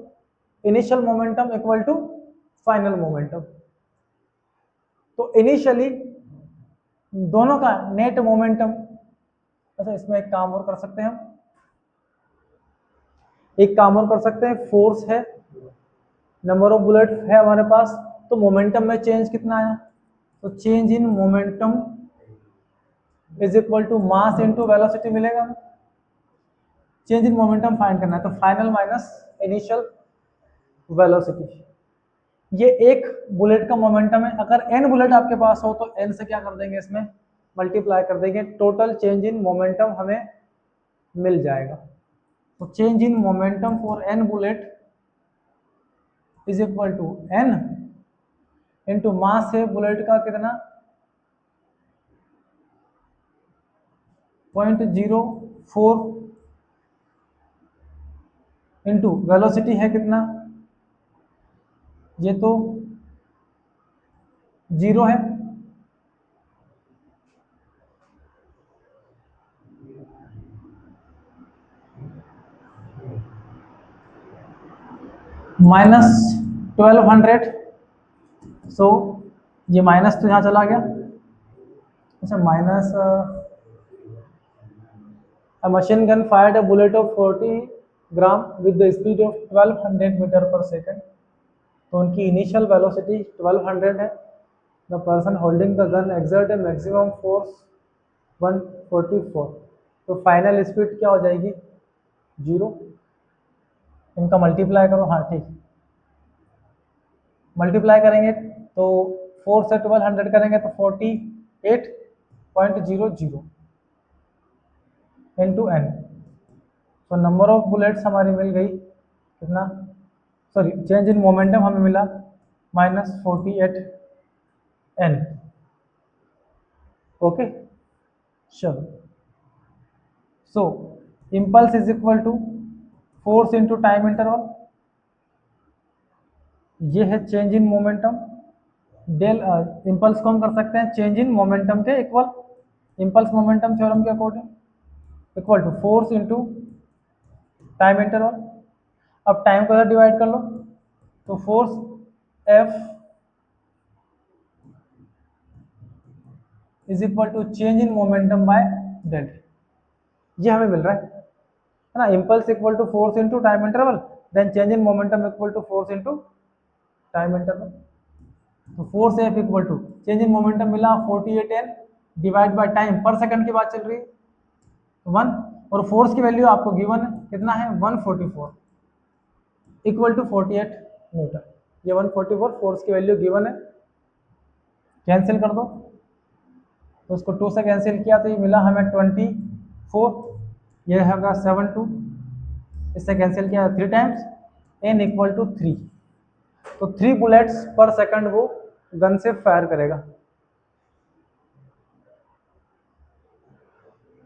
A: initial momentum equal to final momentum. तो इनिशियली दोनों का नेट मोमेंटम, अच्छा इसमें एक काम और कर सकते हैं हम, एक काम और कर सकते हैं, फोर्स है, नंबर ऑफ बुलेट है हमारे पास, तो मोमेंटम में चेंज कितना आया, तो change in momentum is equal to mass into velocity मिलेगा। चेंज इन मोमेंटम फाइंड करना है, तो फाइनल माइनस इनिशियल वेलोसिटी। ये एक बुलेट का मोमेंटम है, अगर n बुलेट आपके पास हो तो n से क्या कर देंगे, इसमें मल्टीप्लाई कर देंगे, टोटल चेंज इन मोमेंटम हमें मिल जाएगा। तो change in momentum for n bullet is equal to n into mass है बुलेट का कितना 0.04 इंटू वेलोसिटी है कितना, ये तो 0 है, -1200। सो ये माइनस तो यहाँ चला गया, अच्छा minus a machine gun fired a bullet of 40 gram with the speed of 1200 metre पर सेकंड। तो उनकी इनिशियल वेलोसिटी 1200 है। The person holding the gun exert a maximum force 144। तो फाइनल स्पीड क्या हो जाएगी 0। इनका मल्टीप्लाई करो, हाँ ठीक, मल्टीप्लाई करेंगे तो 4 से 1200 करेंगे तो 48.00 इंटू एन। तो नंबर ऑफ बुलेट्स हमारी मिल गई कितना, सॉरी चेंज इन मोमेंटम हमें मिला -48 n। ओके चलो, so impulse is equal to force into time interval, ये है change in momentum. Del impulse को हम कर सकते हैं चेंज इन मोमेंटम के इक्वल, इम्पल्स मोमेंटम थ्योरम के according equal to force into time interval. अब टाइम को डिवाइड कर लो, तो force F is equal to change in momentum by delta, ये हमें मिल रहा है ना। Impulse equal to force into time interval, then change in momentum equal to force into time interval. तो force F equal to change in momentum मिला 48n divide by time, per second की बात चल रही है 1, और फोर्स की value आपको गिवन है कितना है 144 इक्वल टू 48 न्यूटन। ये 144 फोर्स की वैल्यू गिवन है, कैंसिल कर दो, तो उसको 2 से कैंसिल किया तो ये मिला हमें 24, ये होगा 72, इससे कैंसिल किया 3 टाइम्स, n इक्वल टू 3, तो 3 बुलेट्स पर सेकंड वो गन से फायर करेगा।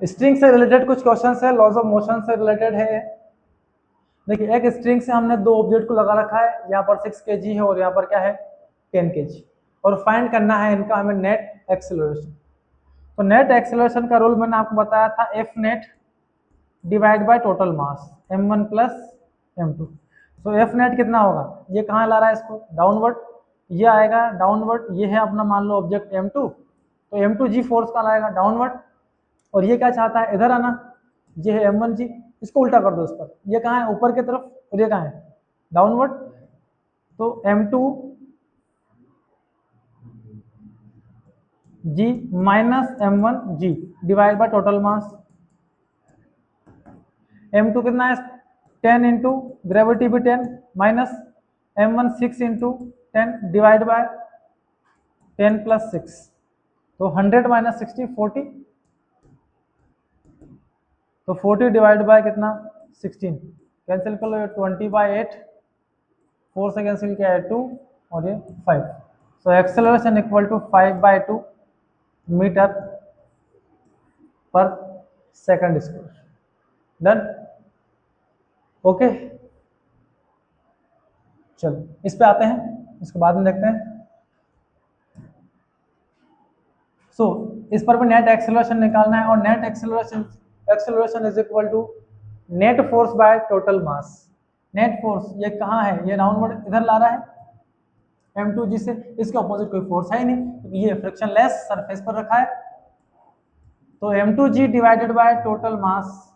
A: स्ट्रिंग से रिलेटेड कुछ क्वेश्चंस है, लॉज ऑफ मोशन से रिलेटेड है। देखिए एक स्ट्रिंग से हमने 2 ऑब्जेक्ट को लगा रखा है, यहाँ पर 6 kg है और यहाँ पर क्या है 10 kg, और फाइंड करना है इनका हमें नेट एक्सेलरेशन। तो नेट एक्सेलरेशन का रूल मैंने आपको बताया था F net divide by total mass m1 plus m2। तो एफ नेट कितना होगा, ये कहाँ ला रहा है इसको डाउनवर्ड, ये आएगा डाउनवर्ड, ये है अपना मान लो ऑब्जेक्ट m2, तो m2g फोर्स का लाएगा डाउनवर्ड, और ये क्या चाहता है इधर आना, ये है m1g, इसको उल्टा कर दो इस पर, ये कहाँ है ऊपर की तरफ और ये कहाँ है डाउनवर्ड, तो m2g minus m1g divide by total mass. m2 कितना है 10 इंटू ग्रेविटी भी 10 minus m1 6 into 10 divide by 10 plus 6, तो 100 माइनस 60 40, तो 40 डिवाइड बाय कितना 16, कैंसिल कर लो, 20/8, 4 से कैंसिल किया है 2 और ये 5, so acceleration equal to 5/2 metre पर सेकंड स्क्वायर। डन, ओके चलो इस पे आते हैं, इसको बाद में देखते हैं। सो इस पर भी नेट एक्सेलरेशन निकालना है, और net acceleration is equal to net force by total mass. Net force ये कहाँ है, ये डाउनवर्ड इधर ला रहा है m2g से, इसके ऑपोजिट कोई फोर्स है ही नहीं, तो ये फ्रिक्शनलेस सरफेस पर रखा है, तो m2g divided by total mass,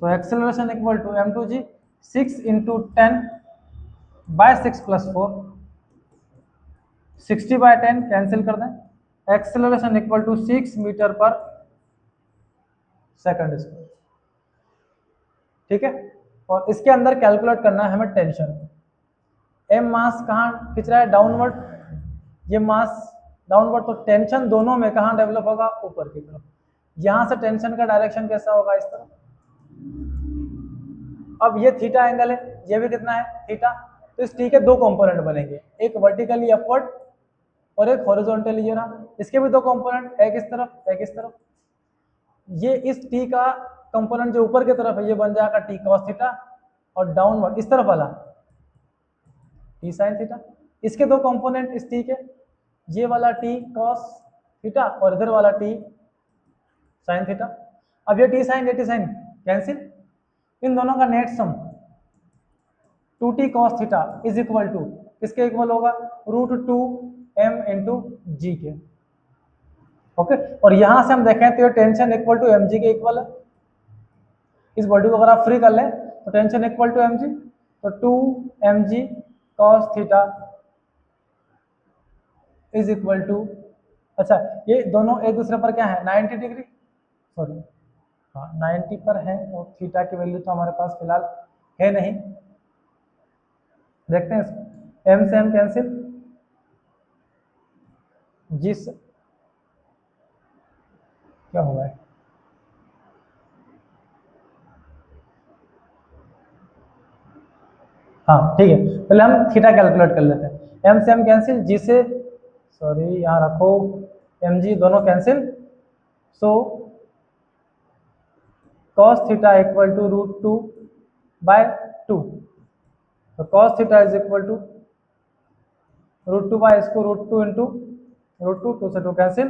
A: so acceleration equal to m2g 6 into 10 by 6 plus 4, 60/10 cancel कर दें, एक्सेलरेशन इक्वल टू 6 मीटर पर सेकंड स्क्वायर। ठीक है, और इसके अंदर कैलकुलेट करना है हमें टेंशन। m मास कहाँ खिंच रहा है डाउनवर्ड, ये मास डाउनवर्ड, तो टेंशन दोनों में कहाँ डेवलप होगा ऊपर की तरफ, यहां से टेंशन का डायरेक्शन कैसा होगा इस तरफ। अब ये थीटा एंगल है, ये भी कितना है थीटा, तो इस टी के 2 कंपोनेंट बनेंगे, एक वर्टिकली अपवर्ड और एक हॉरिजॉन्टली, ये ना इसके भी 2 कंपोनेंट, एक इस तरफ एक इस तरफ। ये इस टी का कंपोनेंट जो ऊपर की तरफ है ये बन जाएगा टी कॉस थीटा, और डाउनवर्ड इस तरफ वाला टी साइन थीटा। इसके 2 कंपोनेंट इस टी के, ये वाला टी कॉस थीटा और इधर वाला टी साइन थीटा। अब ये टी साइन कैंसिल, इन दोनों का net sum 2t cos theta is equal to किसके इक्वल होगा √2m इंटू जी के। ओके, और यहां से हम देखें तो ये टेंशन इक्वल टू mg के इक्वल है, इस बॉडी को अगर आप फ्री कर लें तो टेंशन इक्वल टू mg, तो 2mg cos theta is equal to, अच्छा ये दोनों एक दूसरे पर क्या है 90 डिग्री, सॉरी हाँ 90 पर है, और थीटा की वैल्यू तो हमारे पास फिलहाल है नहीं, देखते हैं इसको, m से m कैंसिल, जी से क्या होगा है? हाँ ठीक है, पहले हम थीटा कैलकुलेट कर लेते हैं, m से m कैंसिल, जी से सॉरी यहाँ रखो mg दोनों cancel, so cos theta equal to √2/2, तो cos theta is equal to √2 by इसको √2 इंटू √2, 2 से 2 cancel,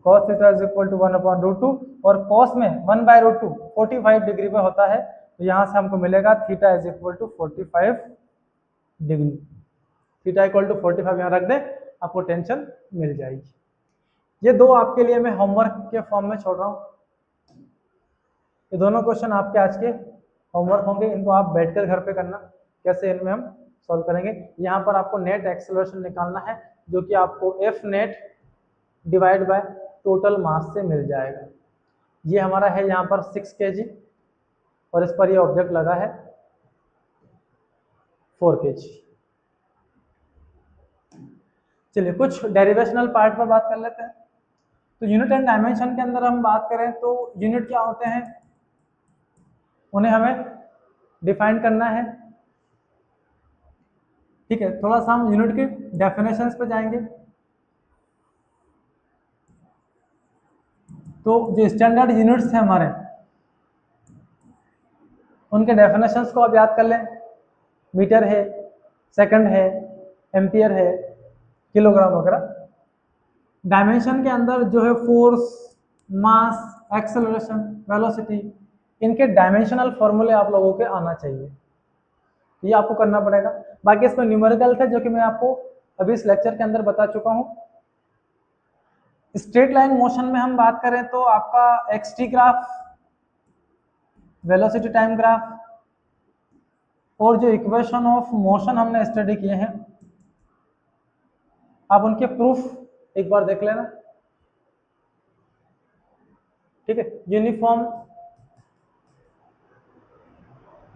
A: cos theta is equal to 1/√2, और cos में 1/√2 45 डिग्री पे होता है, तो यहाँ से हमको मिलेगा theta is equal to 45 degree, theta equal to 45 यहाँ रख दे। आपको टेंशन मिल जाएगी। ये दो आपके लिए मैं होमवर्क के फॉर्म में छोड़ रहा हूँ। ये दोनों क्वेश्चन आपके आज के होमवर्क होंगे, इनको आप बैठकर घर पे करना, कैसे इनमें हम सॉल्व करेंगे। यहाँ पर आपको नेट एक्सेलरेशन निकालना है, जो कि आपको F net divide by total मास से मिल जाएगा। ये हमारा है यहाँ पर 6 kg और इस पर ये ऑब्जेक्ट लगा है 4 kg। चलिए कुछ डेरिवेशनल पार्ट पर बात कर लेते हैं। तो यूनिट एंड डायमेंशन के अंदर हम बात करें तो यूनिट क्या होते हैं, उन्हें हमें डिफाइन करना है। ठीक है, थोड़ा सा हम यूनिट की डेफिनेशंस पे जाएंगे। तो जो स्टैंडर्ड यूनिट्स हैं हमारे, उनके डेफिनेशंस को आप याद कर लें। मीटर है, सेकंड है, एम्पियर है, किलोग्राम वगैरह। डायमेंशन के अंदर जो है फोर्स, मास, एक्सेलरेशन, वेलोसिटी, इनके डायमेंशनल फॉर्मूले आप लोगों के आना चाहिए, ये आपको करना पड़ेगा। बाकी इसमें न्यूमेरिकल थे जो कि मैं आपको अभी इस लेक्चर के अंदर बता चुका हूँ। स्ट्रेट लाइन मोशन में हम बात करें तो आपका x t graph, velocity time graph और जो इक्वेशन ऑफ मोशन हमने स्टडी किए हैं, आप उनके प्रूफ एक बार देख लेना। ठीक है, यूनिफॉर्म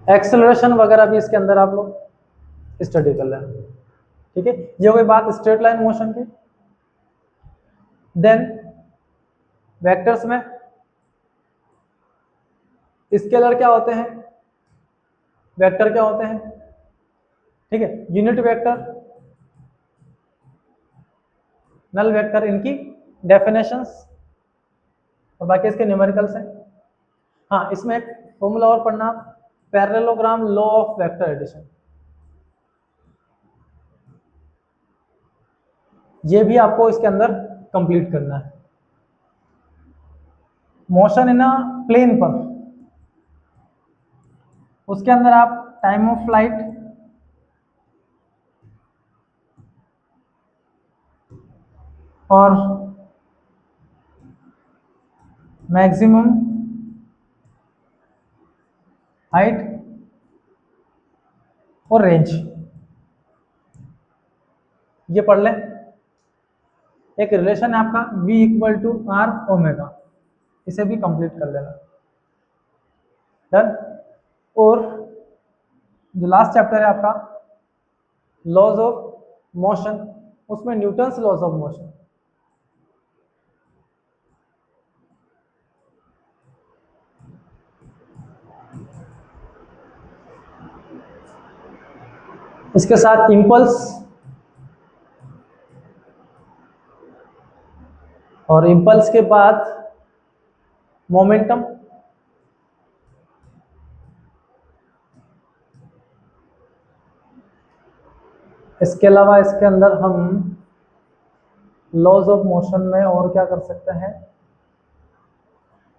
A: एक्सेलरेशन वगैरह भी इसके अंदर आप लोग स्टडी कर लेना। ठीक है, ये हो गई बात स्ट्रेट लाइन मोशन की। देन वेक्टर्स में स्केलर क्या होते हैं, वेक्टर क्या होते हैं। ठीक है, यूनिट वेक्टर, नल वेक्टर, इनकी डेफिनेशंस और बाकी इसके न्यूमेरिकल्स हैं। हाँ, इसमें एक फॉर्मूला और पढ़ना, parallelogram law of vector addition, ये भी आपको इसके अंदर कंप्लीट करना है। मोशन इन अ प्लेन पर, उसके अंदर आप टाइम ऑफ फ्लाइट, और मैक्सिमम हाइट और रेंज, ये पढ़ लें। एक रिलेशन है आपका v equal to R omega, इसे भी कंप्लीट कर लेना। डन। और जो लास्ट चैप्टर है आपका लॉज ऑफ मोशन, उसमें न्यूटन्स लॉज ऑफ मोशन, इसके साथ इंपल्स और इंपल्स के बाद मोमेंटम, इसके अलावा इसके अंदर हम लॉज ऑफ मोशन में और क्या कर सकते हैं।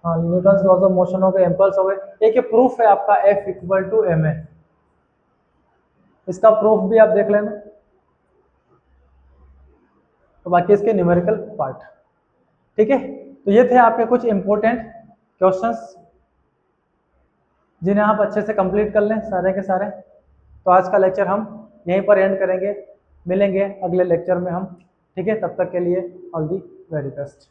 A: हाँ, न्यूटन्स लॉज ऑफ मोशन हो गए, इम्पल्स हो गए। एक ये प्रूफ है आपका F इक्वल टू ma, इसका प्रूफ भी आप देख लेना। तो बाकी इसके न्यूमेरिकल पार्ट। ठीक है, तो ये थे आपके कुछ इंपॉर्टेंट क्वेश्चंस, जिन्हें आप अच्छे से कंप्लीट कर लें सारे के सारे। तो आज का लेक्चर हम यहीं पर एंड करेंगे, मिलेंगे अगले लेक्चर में हम। ठीक है, तब तक के लिए ऑल दी वेरी बेस्ट।